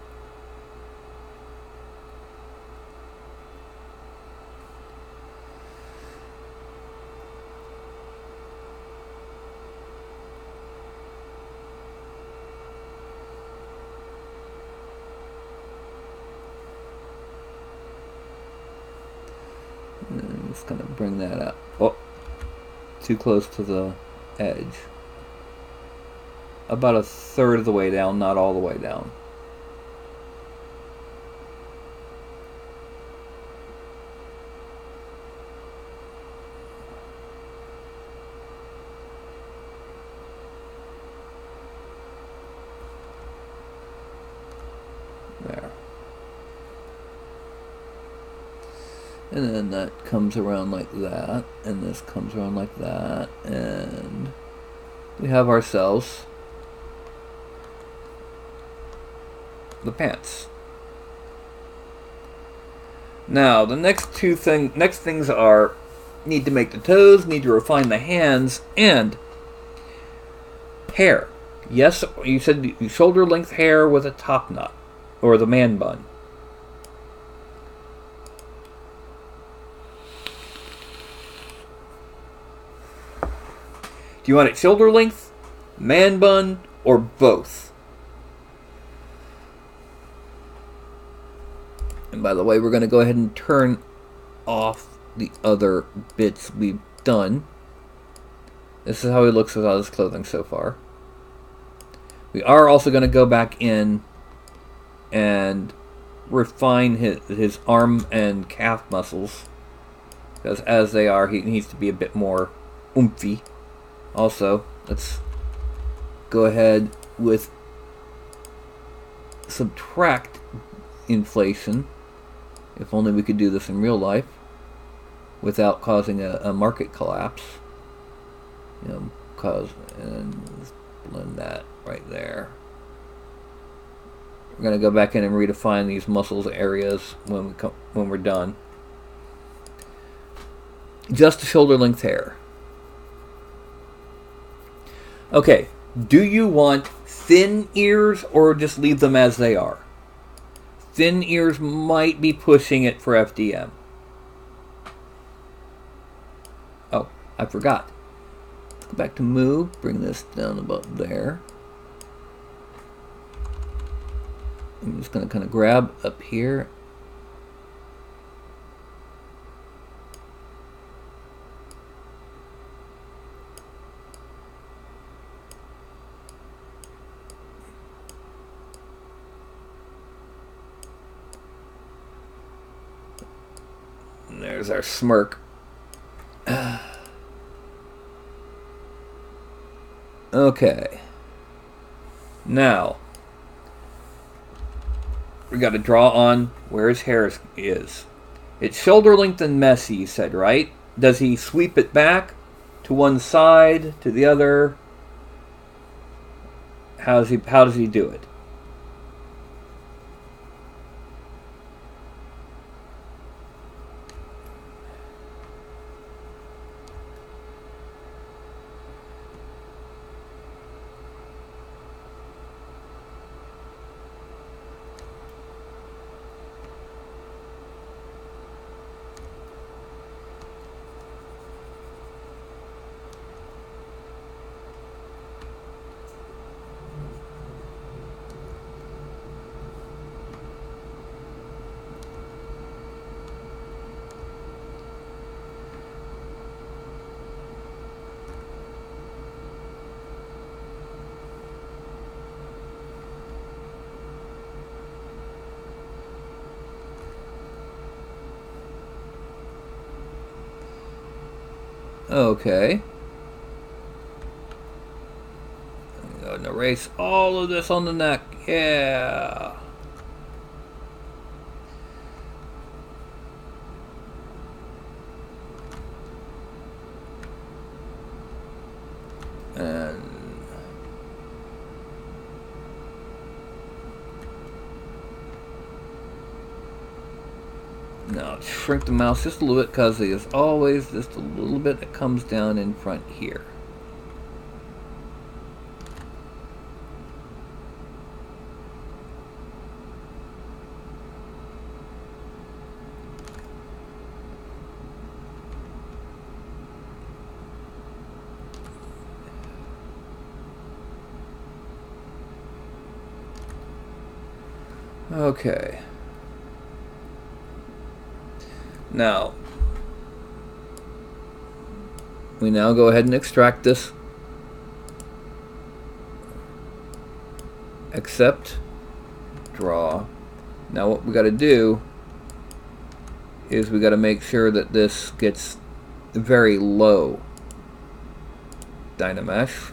And then just kind of bring that up. Oh, too close to the edge. About a third of the way down, not all the way down. There. And then that comes around like that, and this comes around like that, and we have ourselves the pants. Now, the next things are need to make the toes, need to refine the hands, and hair. Yes, you said shoulder length hair with a top knot, or the man bun. Do you want it shoulder length, man bun, or both? And by the way, we're going to go ahead and turn off the other bits we've done. This is how he looks without his clothing so far. We are also going to go back in and refine his arm and calf muscles, because as they are, he needs to be a bit more oomphy. Also, let's go ahead with subtract inflation. If only we could do this in real life without causing a market collapse. You know, and let's blend that right there. We're going to go back in and redefine these muscles areas when we're done. Just the shoulder length hair. Okay, do you want thin ears or just leave them as they are? Thin ears might be pushing it for FDM. Oh, I forgot. Let's go back to move, bring this down about there. I'm just going to kind of grab up here. And there's our smirk. Okay. Now, we got to draw on where his hair is. It's shoulder length and messy, you said, right? Does he sweep it back to one side, to the other? How does he do it? Okay. I'm going to erase all of this on the neck. Yeah. And now shrink the mouse just a little bit because there's always just a little bit that comes down in front here. Okay. Now, we now go ahead and extract this. Accept, draw. Now what we got to do is we got to make sure that this gets very low. Dynamesh.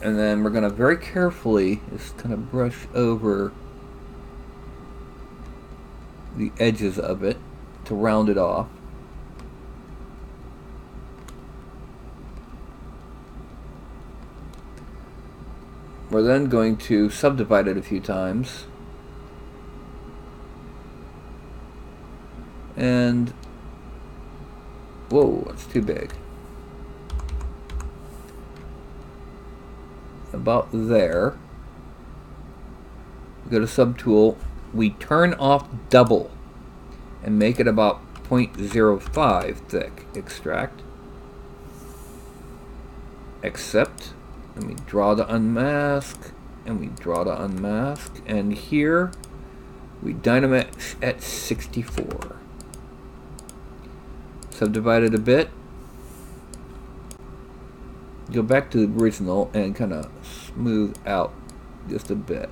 And then we're going to very carefully just kind of brush over the edges of it to round it off. We're then going to subdivide it a few times. And whoa, that's too big. About there. We go to subtool. We turn off double and make it about 0.05 thick. Extract. Accept. And we draw to unmask. And we draw to unmask. And here we dynamesh at 64. Subdivide it a bit. Go back to the original and kind of smooth out just a bit.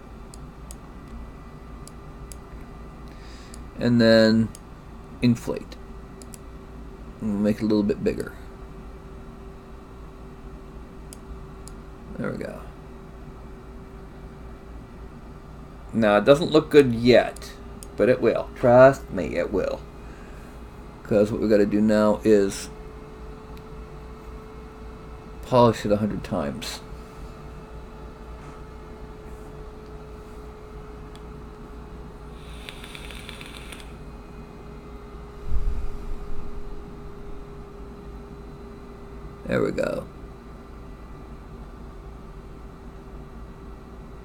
And then inflate. And make it a little bit bigger. There we go. Now it doesn't look good yet, but it will. Trust me, it will. Because what we got to do now is polish it 100 times. There we go.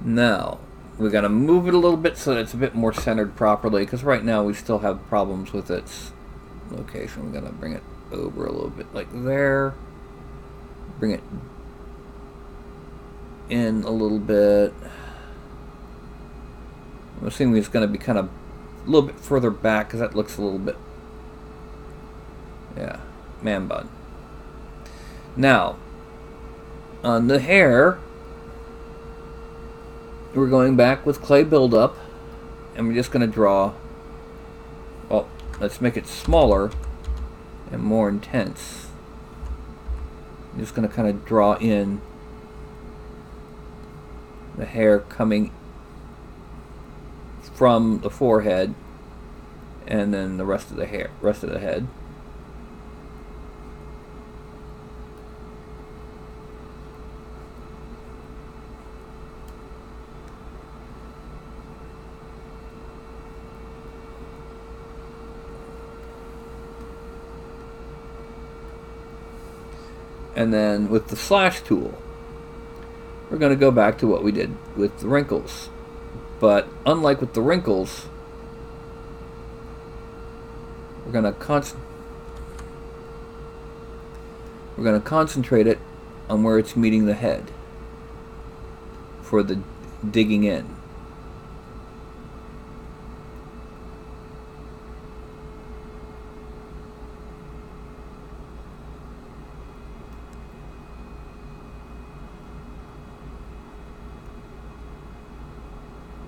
Now, we're going to move it a little bit so that it's a bit more centered properly, because right now we still have problems with its location. We're going to bring it over a little bit like there. Bring it in a little bit. I'm assuming it's going to be kind of a little bit further back, because that looks a little bit, yeah, man bun. Now, on the hair, we're going back with clay buildup, and we're just going to draw, well, let's make it smaller and more intense. I'm just going to kind of draw in the hair coming from the forehead, and then the rest of the hair, rest of the head. And then with the slash tool, we're going to go back to what we did with the wrinkles. But unlike with the wrinkles, we're going to concentrate it on where it's meeting the head for the digging in.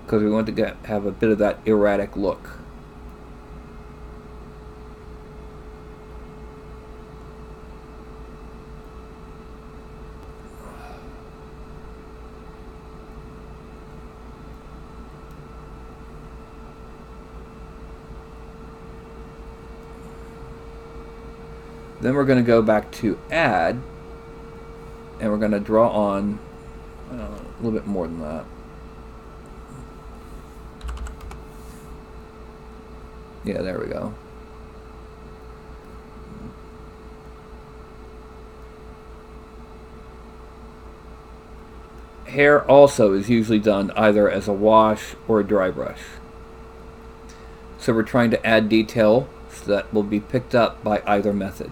Because we want to have a bit of that erratic look. Then we're going to go back to add, and we're going to draw on a little bit more than that. Yeah, there we go. Hair also is usually done either as a wash or a dry brush. So we're trying to add detail so that will be picked up by either method.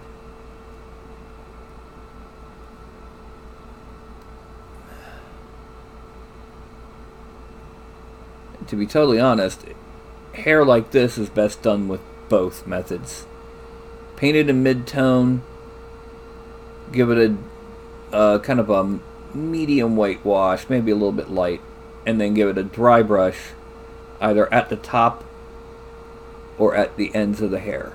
And to be totally honest, hair like this is best done with both methods. Paint it in mid-tone, give it a kind of a medium white wash, maybe a little bit light, and then give it a dry brush either at the top or at the ends of the hair.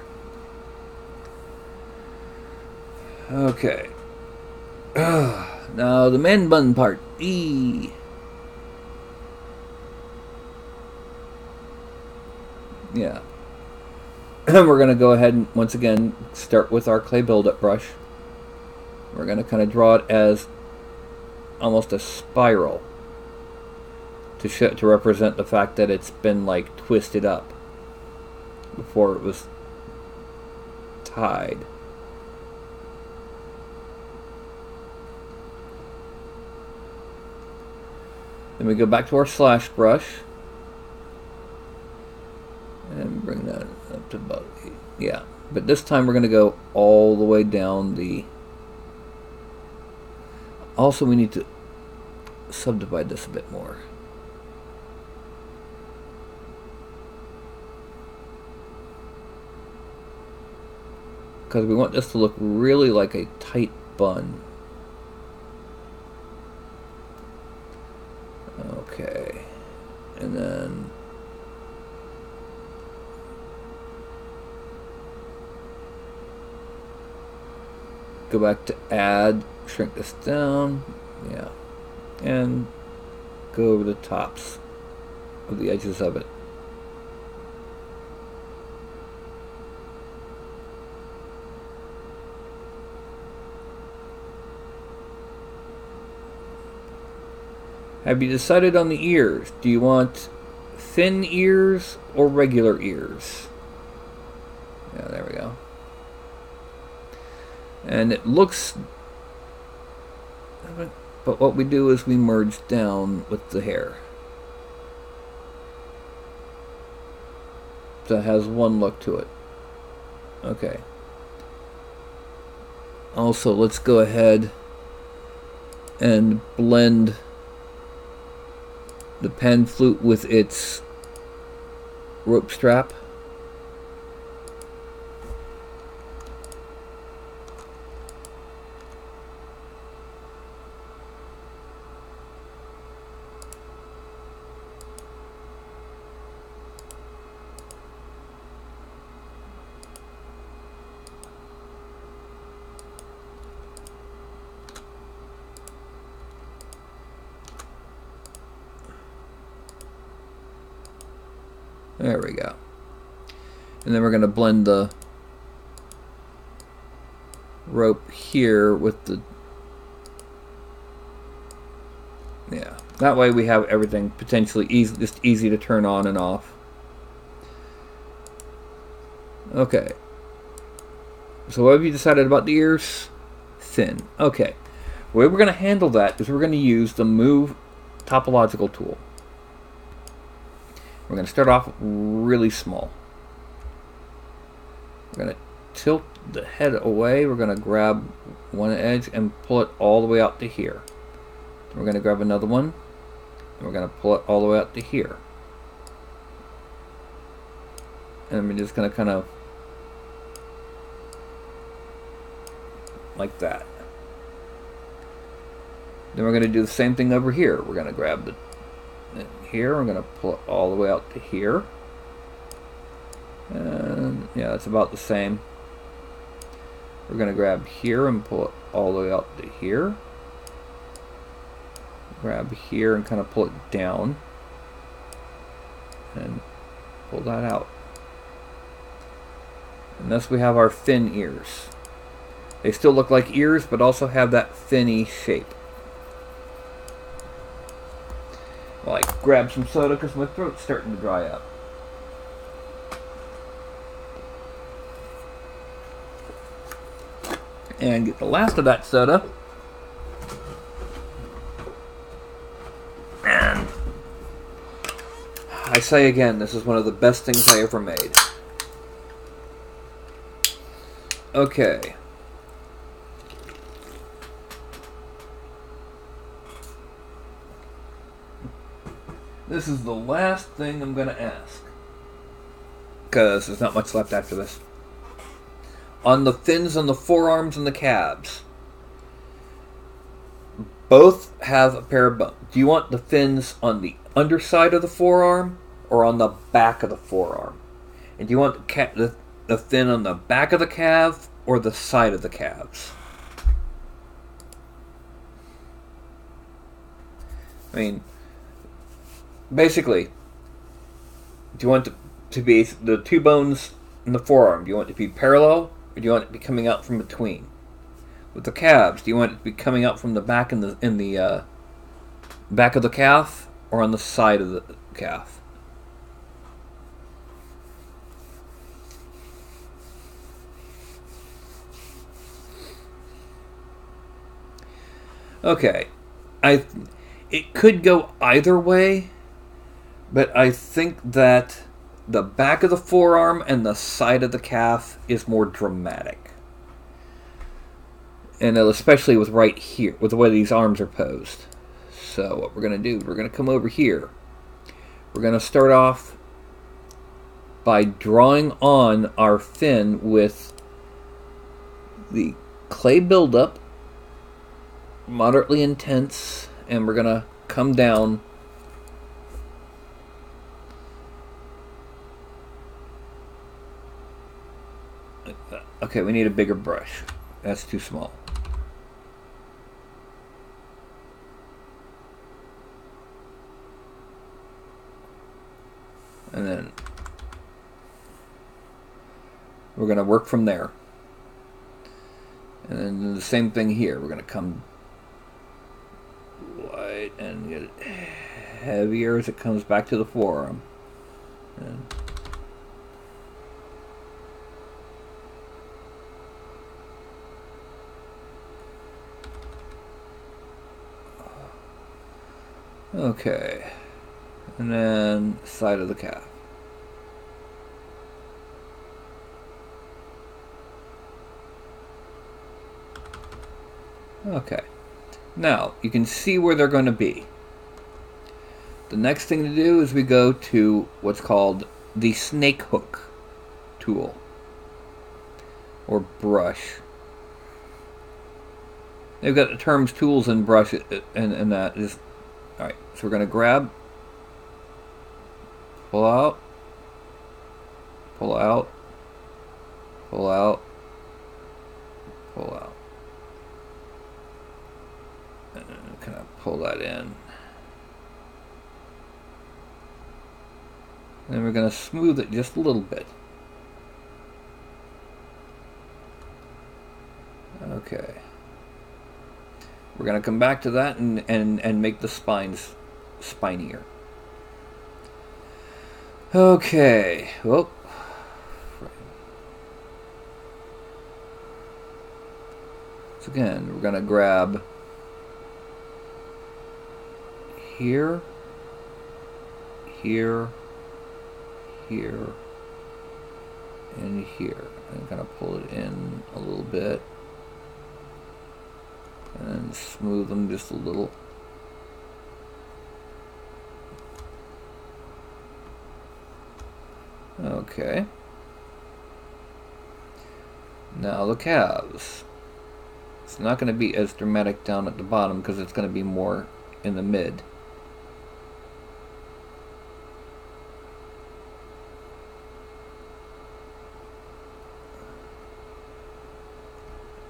Okay. Now the man bun part. Yeah. We're going to go ahead and once again start with our clay buildup brush. We're going to kind of draw it as almost a spiral to represent the fact that it's been like twisted up before it was tied. Then we go back to our slash brush and bring that up to about 8. Yeah, but this time we're going to go all the way down the... Also, we need to subdivide this a bit more. Because we want this to look really like a tight bun. Okay. And then... go back to add, shrink this down, yeah, and go over the tops of the edges of it. Have you decided on the ears? Do you want thin ears or regular ears? Yeah, there we go. And it looks But what we do is we merge down with the hair. So it has one look to it. Okay. Also, let's go ahead and blend the pan flute with its rope strap. There we go. And then we're going to blend the rope here with the... Yeah. That way we have everything potentially easy, just easy to turn on and off. Okay. So what have you decided about the ears? Thin. Okay. The way we're going to handle that is we're going to use the Move Topological tool. We're going to start off really small. We're going to tilt the head away. We're going to grab one edge and pull it all the way out to here. We're going to grab another one, and we're going to pull it all the way out to here. And we're just going to kind of like that. Then we're going to do the same thing over here. We're going to grab the here, I'm going to pull it all the way out to here. And yeah, it's about the same. We're going to grab here and pull it all the way out to here. Grab here and kind of pull it down. And pull that out. And thus we have our fin ears. They still look like ears, but also have that finny shape. Well, I grab some soda because my throat's starting to dry up. And get the last of that soda. And I say again, this is one of the best things I ever made. Okay. This is the last thing I'm going to ask, because there's not much left after this. On the fins on the forearms and the calves, both have a pair of bones. Do you want the fins on the underside of the forearm or on the back of the forearm? And do you want the fin on the back of the calf or the side of the calves? I mean, basically, do you want to be the two bones in the forearm? Do you want it to be parallel, or do you want it to be coming out from between? With the calves, do you want it to be coming out from the back in the back of the calf, or on the side of the calf? Okay, it could go either way. But I think that the back of the forearm and the side of the calf is more dramatic. And especially with right here, with the way these arms are posed. So what we're going to do, we're going to come over here. We're going to start off by drawing on our fin with the clay buildup, moderately intense, and we're going to come down Okay, we need a bigger brush. That's too small. And then we're going to work from there. And then do the same thing here. We're going to come light and get it heavier as it comes back to the forearm. And Okay. And then side of the calf. Okay. Now, you can see where they're going to be. The next thing to do is we go to what's called the snake hook tool. Or brush. They've got the terms tools and brush and that is... Alright, so we're going to grab, pull out, pull out, pull out, pull out. And kind of pull that in. And then we're going to smooth it just a little bit. Okay. We're going to come back to that and make the spines spinier. Okay. Well. So again, we're going to grab here, here, here, and here. And kind of pull it in a little bit. And smooth them just a little. Okay. Now the calves. It's not going to be as dramatic down at the bottom because it's going to be more in the mid.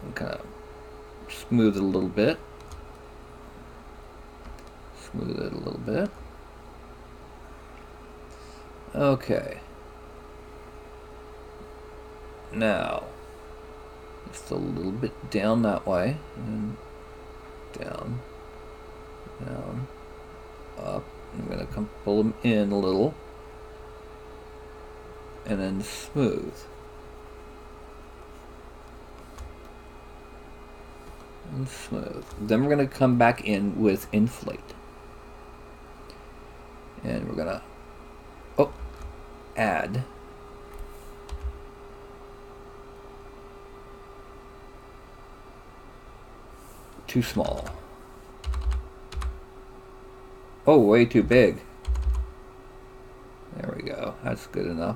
And kind of smooth it a little bit. Smooth it a little bit. Okay. Now, just a little bit down that way. And down. Down. Up. I'm going to come pull them in a little. And then smooth. And smooth. Then we're going to come back in with inflate. And we're going to add too small. Oh, way too big. There we go. That's good enough.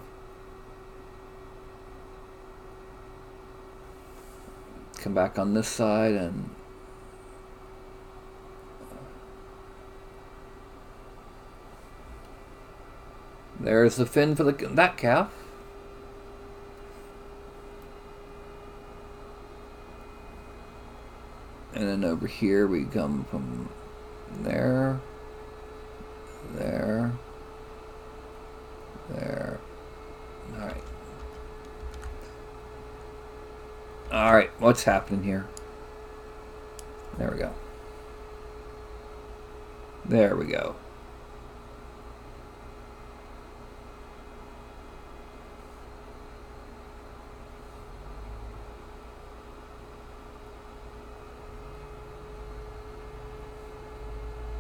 Come back on this side and there's the fin for that calf. And then over here we come from there, there, there. Alright. Alright, what's happening here? There we go. There we go.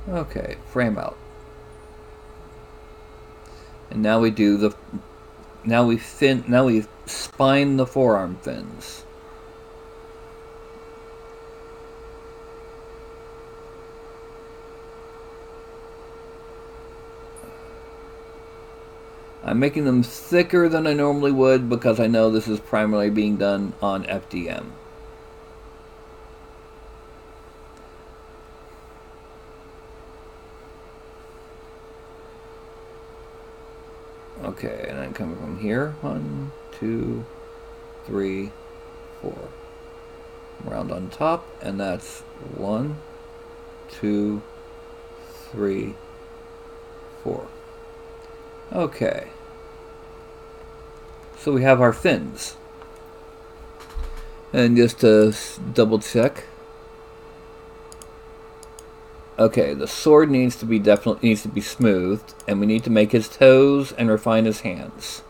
Okay, frame out. And now we do the now we spine the forearm fins. I'm making them thicker than I normally would because I know this is primarily being done on FDM. Okay, and then coming from here, 1, 2, 3, 4. Round on top, and that's 1, 2, 3, 4. Okay. So we have our fins. And just to double check. Okay, the sword needs to be smoothed, and we need to make his toes and refine his hands.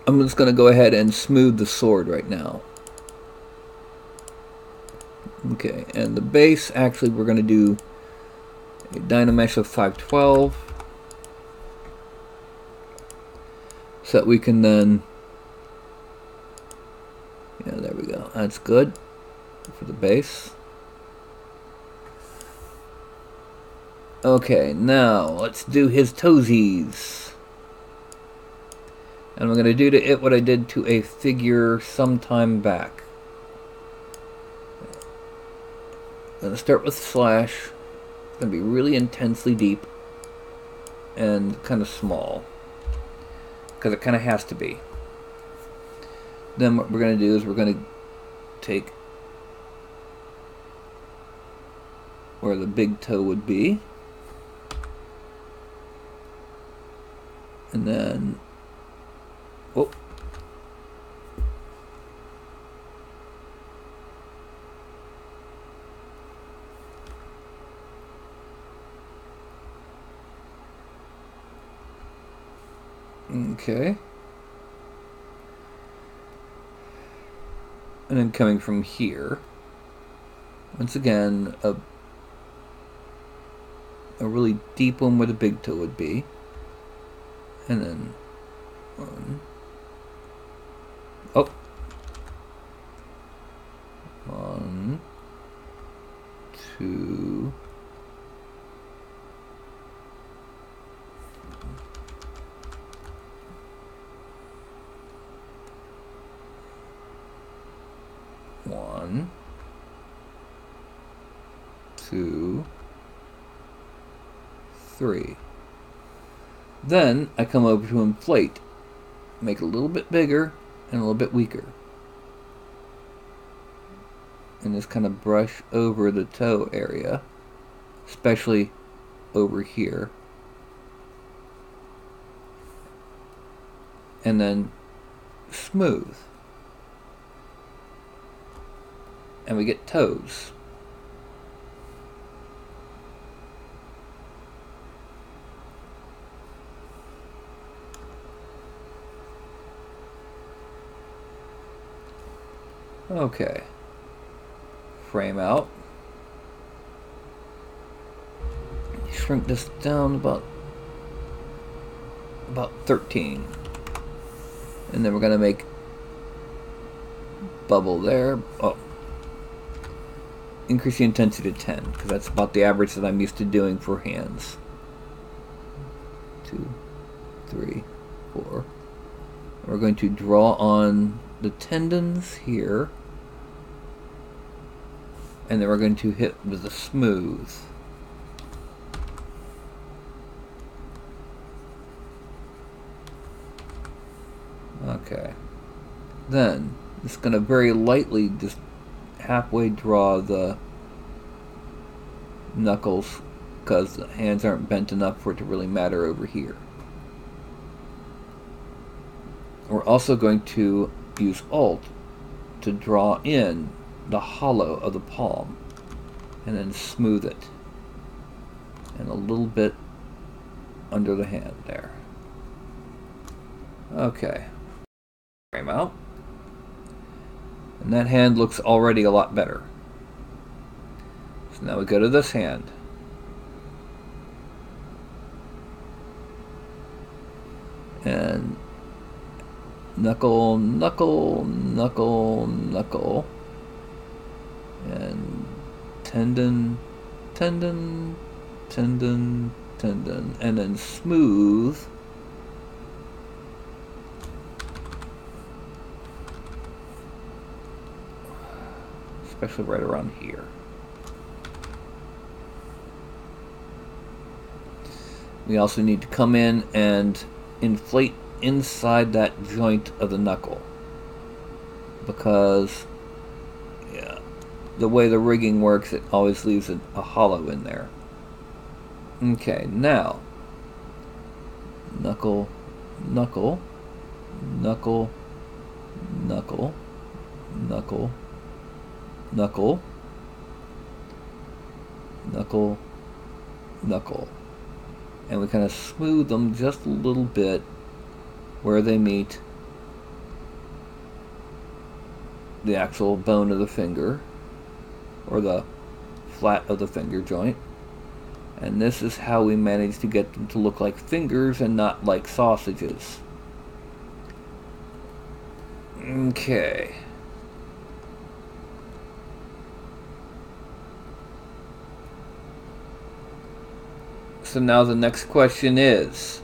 I'm just going to go ahead and smooth the sword right now. Okay, and the base, actually, we're going to do A Dynamesh of 512. So that we can then, yeah, there we go. That's good for the base. Okay, now let's do his toesies. And I'm going to do to it what I did to a figure sometime back. I'm going to start with slash. It's going to be really intensely deep and kind of small, because it kind of has to be. Then what we're going to do is we're going to take where the big toe would be, and then, whoop, okay, and then coming from here, once again, a really deep one where the big toe would be, and then one, oh, one, two, one, two, three. Then I come over to inflate, make it a little bit bigger and a little bit weaker, and just kind of brush over the toe area, especially over here, and then smooth, and we get toes. Okay, frame out, shrink this down about 13, and then we're going to make bubble there. Oh, increase the intensity to 10, because that's about the average that I'm used to doing for hands. 2, 3, 4. We're going to draw on the tendons here, and then we're going to hit with the smooth. Okay. Then, just going to very lightly just halfway draw the knuckles, because the hands aren't bent enough for it to really matter over here. We're also going to use Alt to draw in the hollow of the palm and then smooth it, and a little bit under the hand there. Okay, frame out, and that hand looks already a lot better. So now we go to this hand, and knuckle, knuckle, knuckle, knuckle, and tendon, tendon, tendon, tendon, and then smooth, especially right around here. We also need to come in and inflate inside that joint of the knuckle, because the way the rigging works, it always leaves a hollow in there. Okay, now knuckle, knuckle, knuckle, knuckle, knuckle, knuckle, knuckle, knuckle, and we kind of smooth them just a little bit where they meet the actual bone of the finger, or the flat of the finger joint, And this is how we managed to get them to look like fingers and not like sausages. Okay. So now the next question is,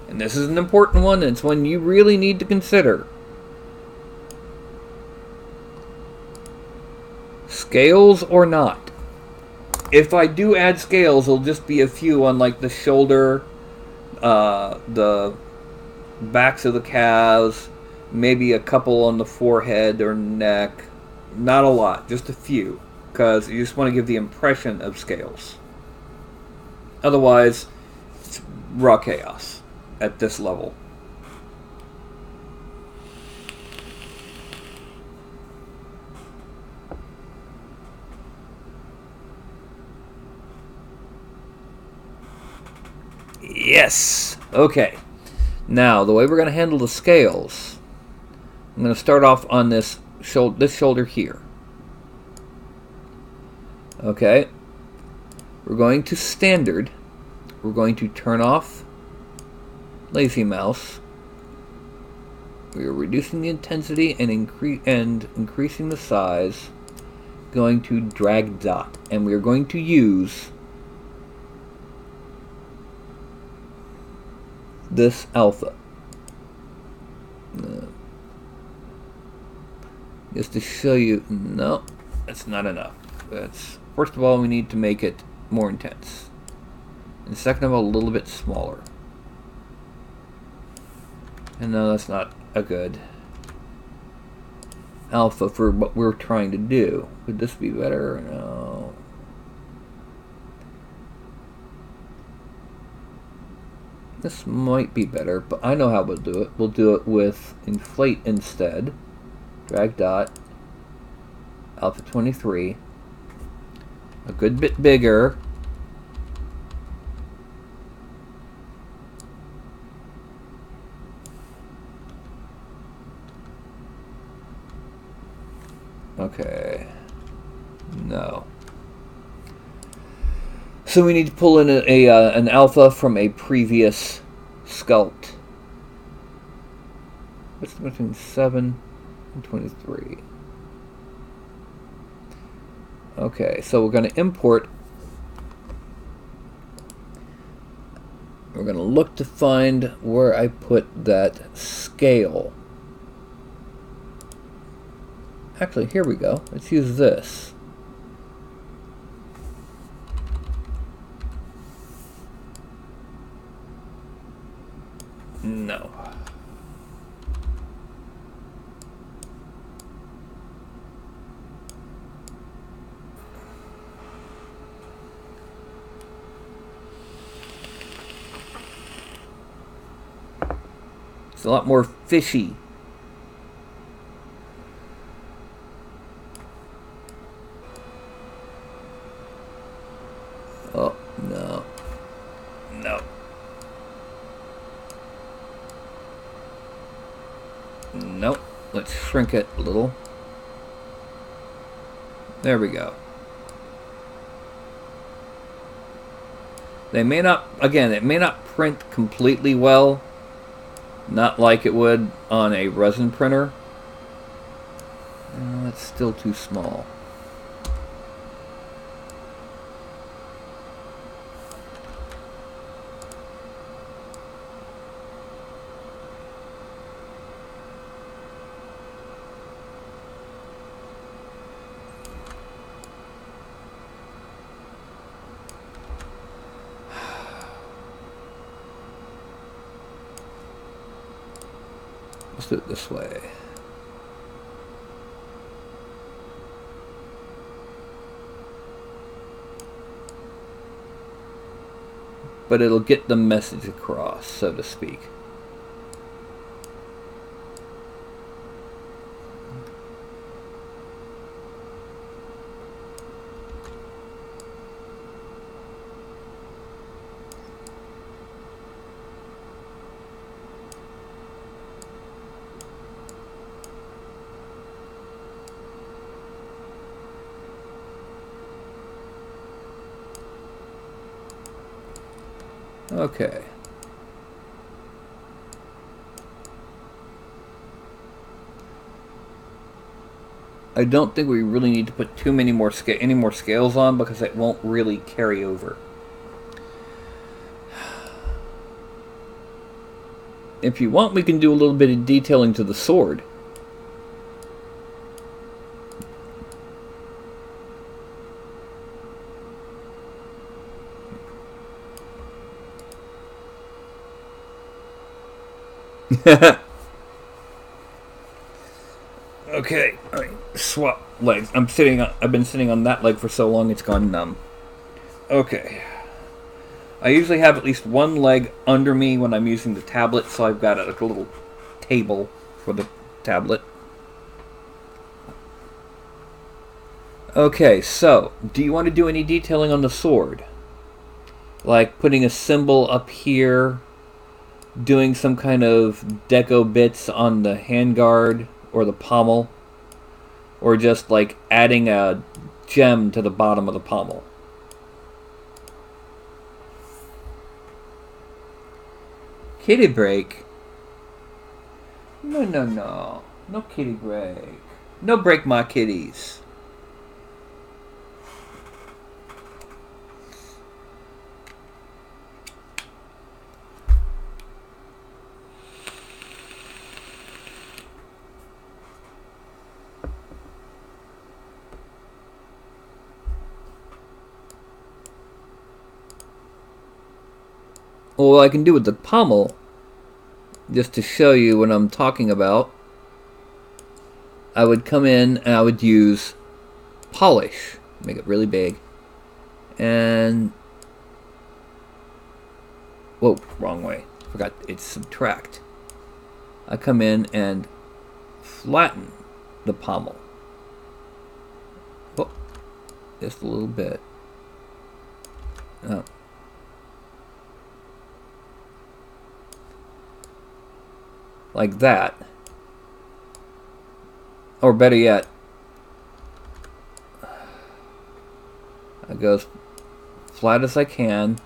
and this is an important one, and it's one you really need to consider. Scales or not? If I do add scales, it'll just be a few on like the shoulder, the backs of the calves, maybe a couple on the forehead or neck. Not a lot, just a few, because you just want to give the impression of scales. Otherwise, it's raw chaos at this level. Yes! Okay. Now, the way we're going to handle the scales, I'm going to start off on this shoulder here. Okay. We're going to standard. We're going to turn off lazy mouse. We are reducing the intensity and increasing the size. Going to drag dot. And we are going to use this alpha. Just to show you, no, that's not enough. First of all, we need to make it more intense. And second of all, a little bit smaller. And no, that's not a good alpha for what we're trying to do. Would this be better? No. This might be better, but I know how we'll do it. We'll do it with inflate instead. Drag dot. Alpha 23. A good bit bigger. Okay. No. So we need to pull in an alpha from a previous sculpt. What's between 7 and 23? Okay, so we're going to import. We're going to look to find where I put that scale. Actually, here we go. Let's use this. No. It's a lot more fishy. Oh, no. No. Nope. Let's shrink it a little. There we go. They may not, again, it may not print completely well. Not like it would on a resin printer. It's still too small. Let's do it this way. But it'll get the message across, so to speak. Okay. I don't think we really need to put too many more any more scales on because it won't really carry over. If you want, we can do a little bit of detailing to the sword. Okay, all right. Swap legs. I've been sitting on that leg for so long it's gone numb. Okay. I usually have at least one leg under me when I'm using the tablet, so I've got like a little table for the tablet. Okay, so do you want to do any detailing on the sword? Like putting a symbol up here, doing some kind of deco bits on the handguard or the pommel, or just like adding a gem to the bottom of the pommel? Kitty break? No, no, no. No kitty break. No break my kitties. Well, what I can do with the pommel, just to show you what I'm talking about, I would come in and I would use polish, make it really big, and, whoa, wrong way, forgot it's subtract. I come in and flatten the pommel, oh, just a little bit. Oh. Like that. Or better yet, I go as flat as I can.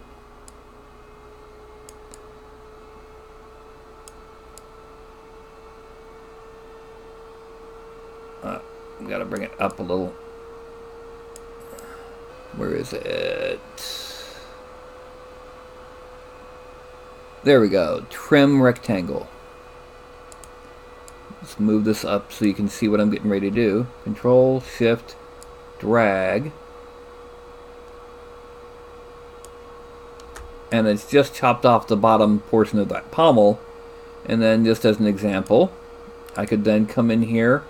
Gotta bring it up a little. Where is it? There we go. Trim rectangle. Let's move this up so you can see what I'm getting ready to do. Control, Shift, drag. And it's just chopped off the bottom portion of that pommel. And then just as an example, I could then come in here,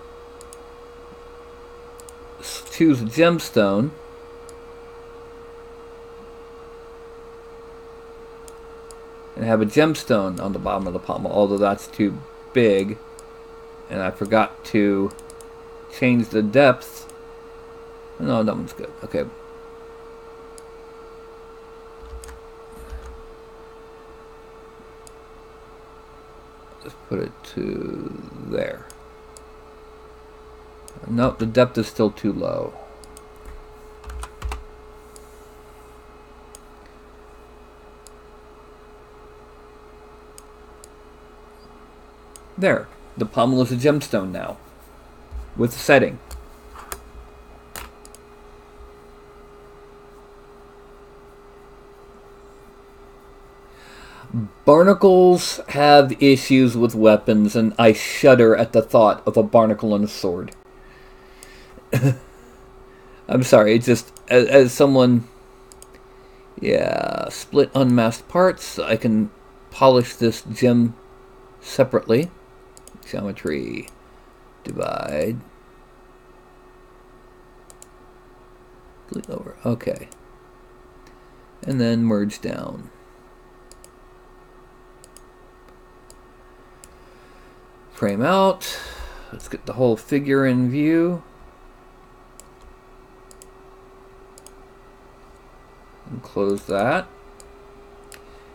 choose a gemstone, and have a gemstone on the bottom of the pommel, although that's too big. And I forgot to change the depth. No, that one's good. Okay. Just put it to there. Nope, the depth is still too low. There. The pommel is a gemstone now, with the setting. Barnacles have issues with weapons, and I shudder at the thought of a barnacle on a sword. I'm sorry, it's just, as someone... Yeah, split unmasked parts. I can polish this gem separately. Geometry, divide, click over, okay, and then merge down. Frame out, let's get the whole figure in view, and close that,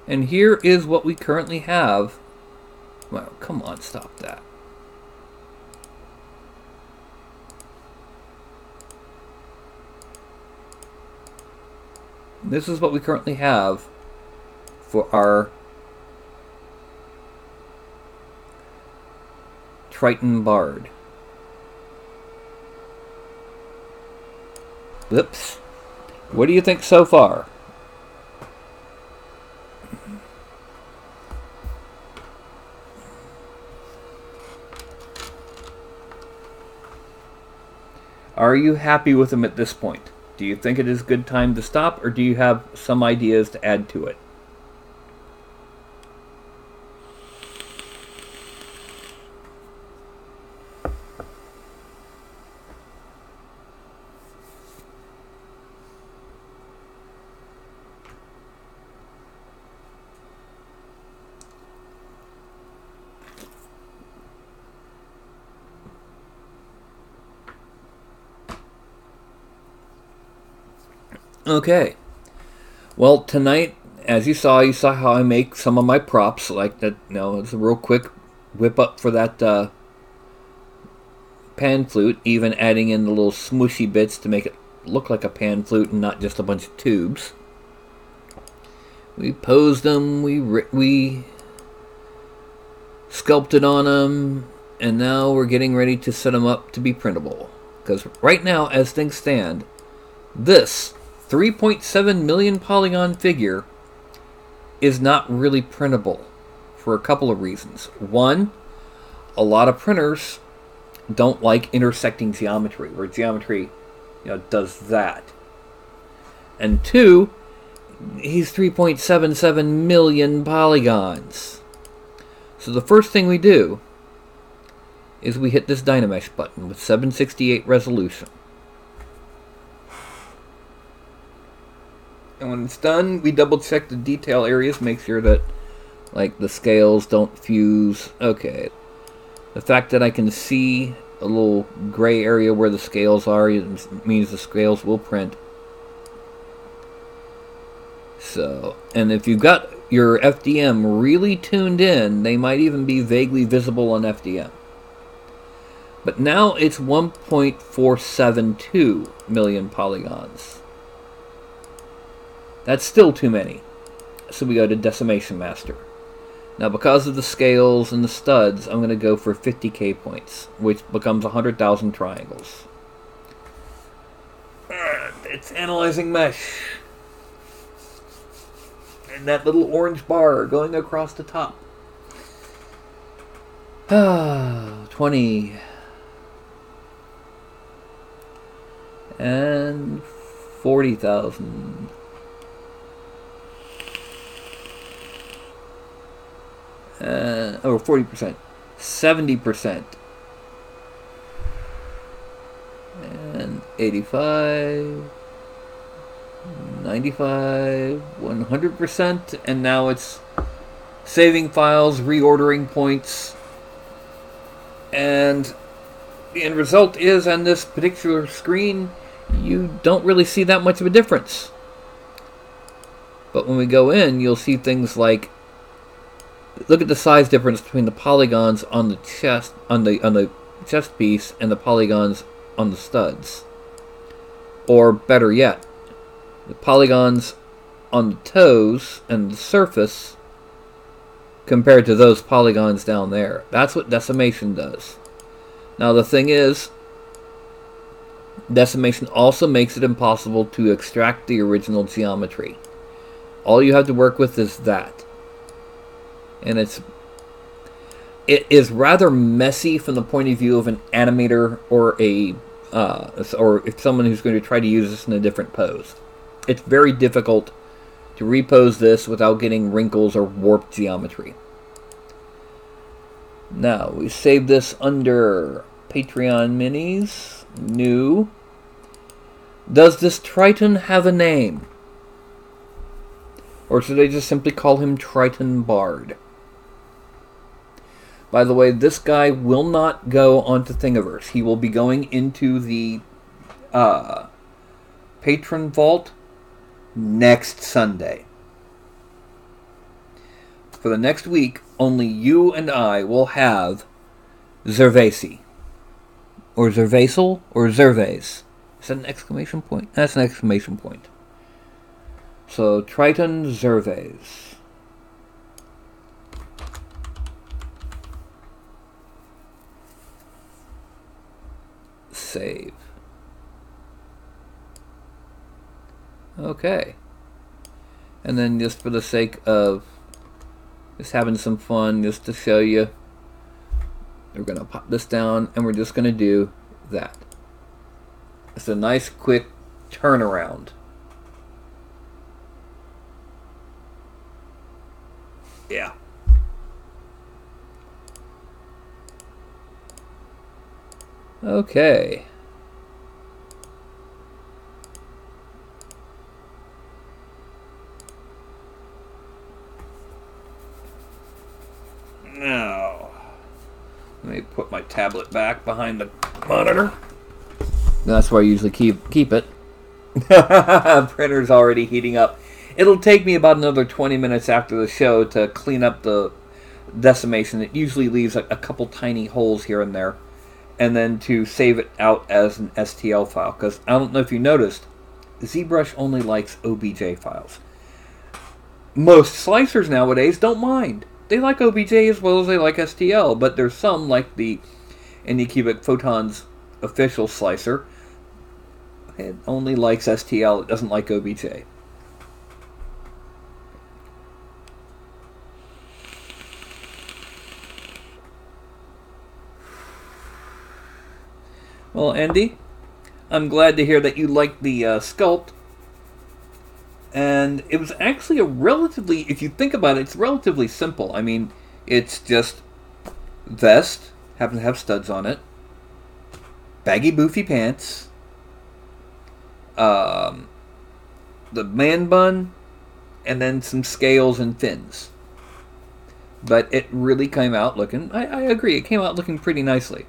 and here is what we currently have. Well, come on, stop that. This is what we currently have for our Triton Bard. Whoops. What do you think so far? Are you happy with him at this point? Do you think it is a good time to stop, or do you have some ideas to add to it? Okay. Well, tonight, as you saw how I make some of my props, like that. It's a real quick whip up for that pan flute, even adding in the little smooshy bits to make it look like a pan flute and not just a bunch of tubes. We posed them, we sculpted on them, and now we're getting ready to set them up to be printable. Because right now, as things stand, this 3.7 million polygon figure is not really printable for a couple of reasons. One, a lot of printers don't like intersecting geometry, where geometry does that. And two, he's 3.77 million polygons. So the first thing we do is we hit this Dynamesh button with 768 resolution. And when it's done, we double check the detail areas, make sure that the scales don't fuse. Okay. The fact that I can see a little gray area where the scales are means the scales will print. So, and if you've got your FDM really tuned in, they might even be vaguely visible on FDM. But now it's 1.472 million polygons. That's still too many. So we go to Decimation Master. Now because of the scales and the studs, I'm going to go for 50k points, which becomes 100,000 triangles. It's analyzing mesh. And that little orange bar going across the top. 20. And 40,000. Or 40%. 70%. And 85. 95. 100%. And now it's saving files, reordering points. And the end result is, on this particular screen, you don't really see that much of a difference. But when we go in, you'll see things like, look at the size difference between the polygons on the chest, on the chest piece, and the polygons on the studs. Or better yet, the polygons on the toes and the surface compared to those polygons down there. That's what decimation does. Now the thing is, decimation also makes it impossible to extract the original geometry. All you have to work with is that. And it is rather messy from the point of view of an animator or or if someone who's going to try to use this in a different pose. It's very difficult to repose this without getting wrinkles or warped geometry. Now, we save this under Patreon Minis. New. Does this Triton have a name? Or should I just simply call him Triton Bard? By the way, this guy will not go onto Thingiverse. He will be going into the Patron Vault next Sunday. For the next week, only you and I will have Zervasi. Or Zervasel, or Zervase. Is that an exclamation point? That's an exclamation point. So, Triton Zervase. save. Okay. And then just for the sake of just having some fun, just to show you, we're going to pop this down and we're just going to do that. It's a nice quick turnaround. Yeah. Okay. Now, let me put my tablet back behind the monitor. That's where I usually keep it. Printer's already heating up. It'll take me about another 20 minutes after the show to clean up the decimation. It usually leaves a couple tiny holes here and there. And then to save it out as an STL file. Because I don't know if you noticed, ZBrush only likes OBJ files. Most slicers nowadays don't mind. They like OBJ as well as they like STL. But there's some, like the Anycubic Photons official slicer, it only likes STL. It doesn't like OBJ. Well, Andy, I'm glad to hear that you liked the sculpt. And it was actually a relatively, if you think about it, it's relatively simple. I mean, it's just vest, happens to have studs on it, baggy boofy pants, the man bun, and then some scales and fins. But it really came out looking, I agree, it came out looking pretty nicely.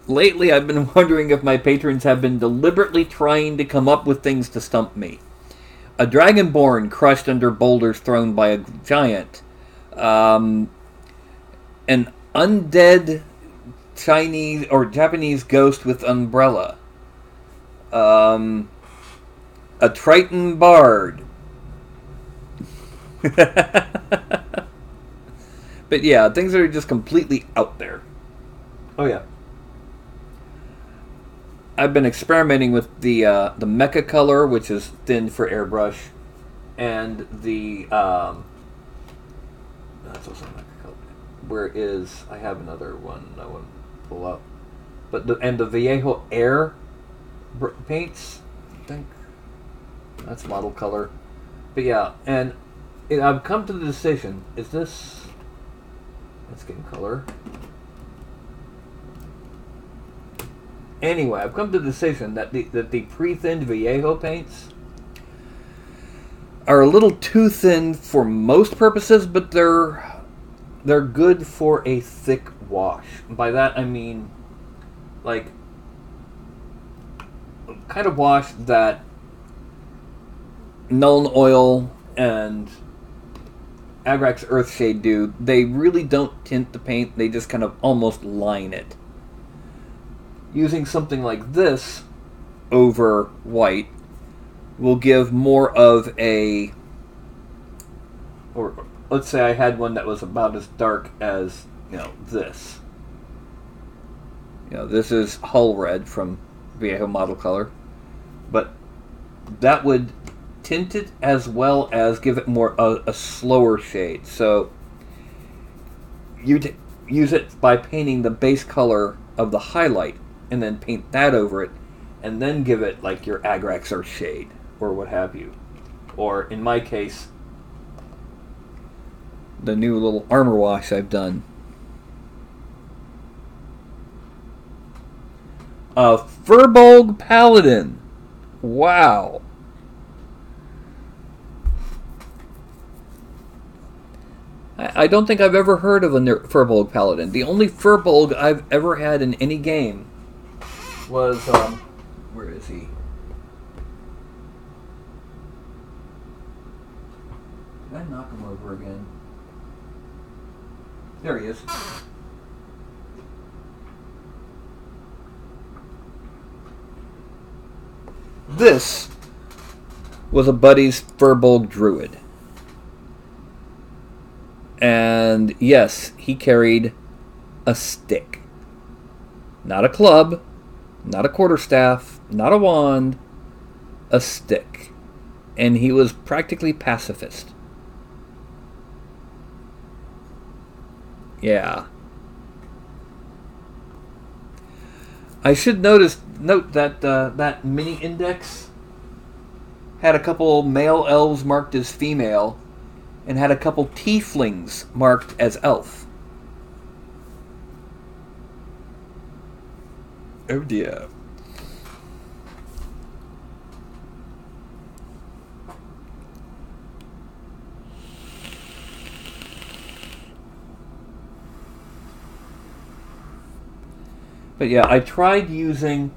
Lately, I've been wondering if my patrons have been deliberately trying to come up with things to stump me. A dragonborn crushed under boulders thrown by a giant. An undead Chinese or Japanese ghost with umbrella. A Triton bard. But yeah, things are just completely out there. Oh yeah. I've been experimenting with the mecha color, which is thin for airbrush, and the that's also mecha color. Where is I have another one I want to pull up, but the Viejo Air paints, I think that's model color. But yeah, and I've come to the decision: is this? Let's get in color. Anyway, I've come to the decision that the pre-thinned Viejo paints are a little too thin for most purposes, but they're good for a thick wash. By that I mean, like, kind of wash that Nuln Oil and Agrax Earthshade do. They really don't tint the paint; they just kind of almost line it. Using something like this over white will give more of a, or let's say I had one that was about as dark as, this. This is Hull Red from Viejo Model Color, but that would tint it as well as give it more a slower shade. So you'd use it by painting the base color of the highlight and then paint that over it, and then give it like your Agrax or shade, or what have you. Or in my case, the new little armor wash I've done. A Furbolg Paladin. Wow. I don't think I've ever heard of a Furbolg Paladin. The only Furbolg I've ever had in any game was, where is he? Did I knock him over again? There he is. This was a buddy's Furbolg Druid. And yes, he carried a stick. Not a club, not a quarterstaff, not a wand, a stick. And he was practically pacifist. Yeah. I should note that that mini index had a couple male elves marked as female, and had a couple tieflings marked as elf. Oh dear. But yeah, I tried using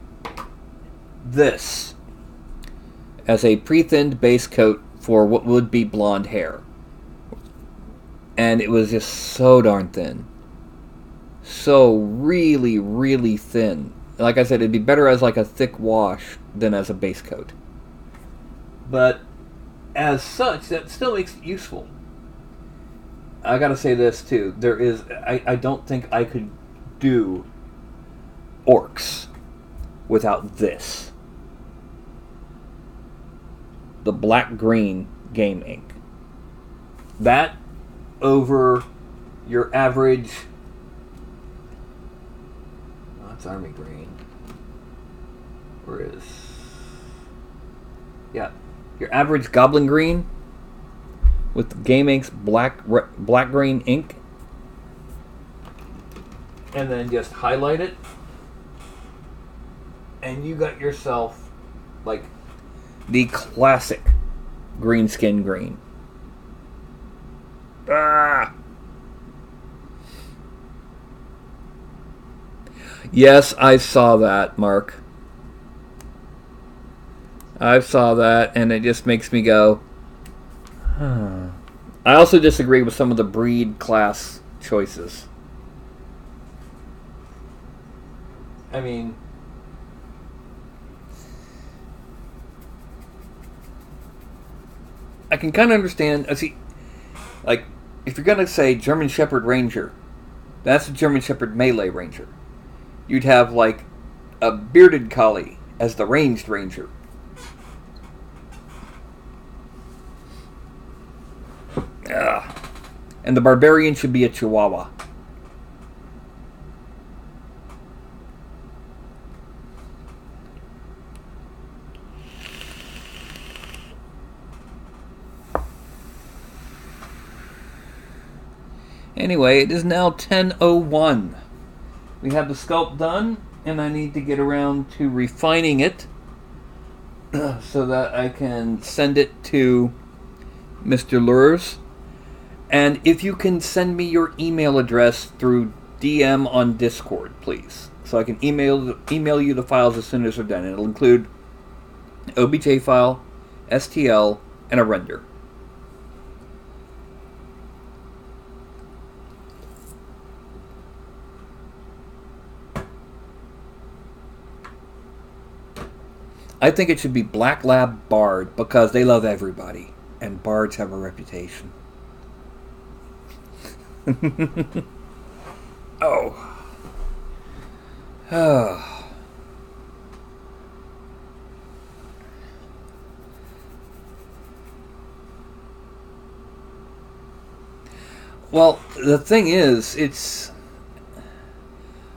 this as a pre-thinned base coat for what would be blonde hair. And it was just so darn thin. So really, really thin. Like I said, it'd be better as like a thick wash than as a base coat. But as such, that still makes it useful. I gotta say this too. I don't think I could do orcs without this. The black-green game ink. That over your average... Oh, that's army green. Where is... Yeah. Your average goblin green with Game Ink's black-green ink. And then just highlight it. And you got yourself, like, the classic greenskin green. Ah! Yes, I saw that, Mark. I saw that, and it just makes me go, huh. I also disagree with some of the breed class choices. I mean... I can kind of understand, like, if you're going to say German Shepherd Ranger, that's a German Shepherd Melee Ranger. You'd have, like, a bearded collie as the Ranged Ranger. Ugh. And the Barbarian should be a Chihuahua. Anyway, it is now 10:01. We have the sculpt done, and I need to get around to refining it so that I can send it to Mr. Lures. And if you can send me your email address through DM on Discord, please, so I can email you the files as soon as they're done. It'll include an OBJ file, STL, and a render. I think it should be Black Lab Bard because they love everybody, and bards have a reputation. Oh. Oh. Well, the thing is,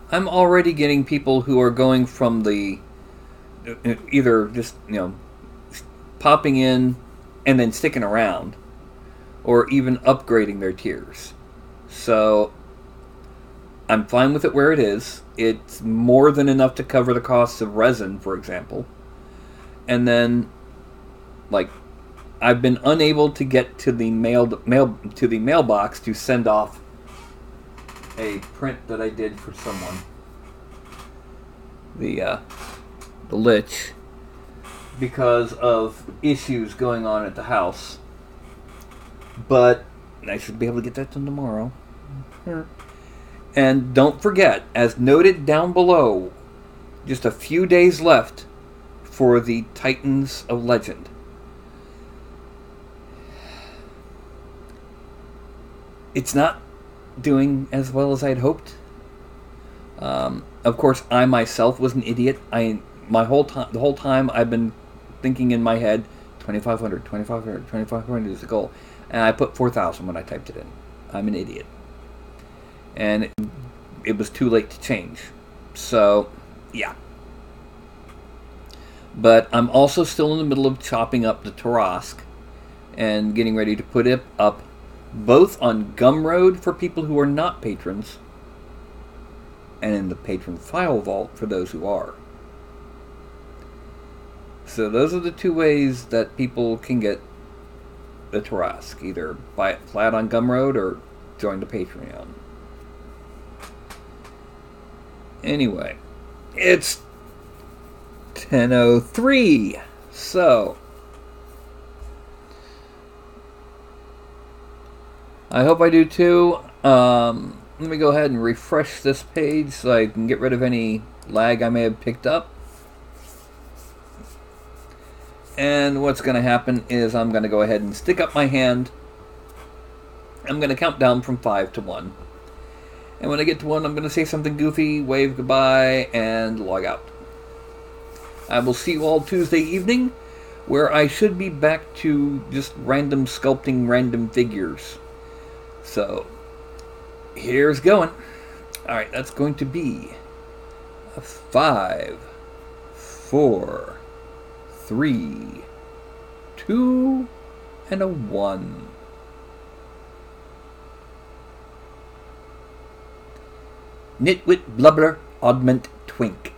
I'm already getting people who are going from the either just, popping in and then sticking around, or even upgrading their tiers. So I'm fine with it where it is. It's more than enough to cover the costs of resin, for example. And then, like, I've been unable to get to the mailbox to send off a print that I did for someone. The Lich, because of issues going on at the house. But I should be able to get that done tomorrow. And don't forget, as noted down below, just a few days left for the Titans of Legend. it's not doing as well as I'd hoped. Of course, I myself was an idiot. The whole time I've been thinking in my head, 2,500, 2,500, 2,500 is the goal, and I put 4,000 when I typed it in. I'm an idiot, and it was too late to change. So, yeah. But I'm also still in the middle of chopping up the Tarrasque and getting ready to put it up both on Gumroad for people who are not patrons and in the patron file vault for those who are. So those are the two ways that people can get the Tarrasque. Either buy it flat on Gumroad or join the Patreon. Anyway, it's 10:03, so I hope I do too. Let me go ahead and refresh this page so I can get rid of any lag I may have picked up. And what's going to happen is I'm going to go ahead and stick up my hand. I'm going to count down from 5 to 1. And when I get to 1, I'm going to say something goofy, wave goodbye, and log out. I will see you all Tuesday evening, where I should be back to just random sculpting random figures. So, here's going. Alright, that's going to be a 5, 4, 3, 2, and a 1. Nitwit, blubber, augment, twink.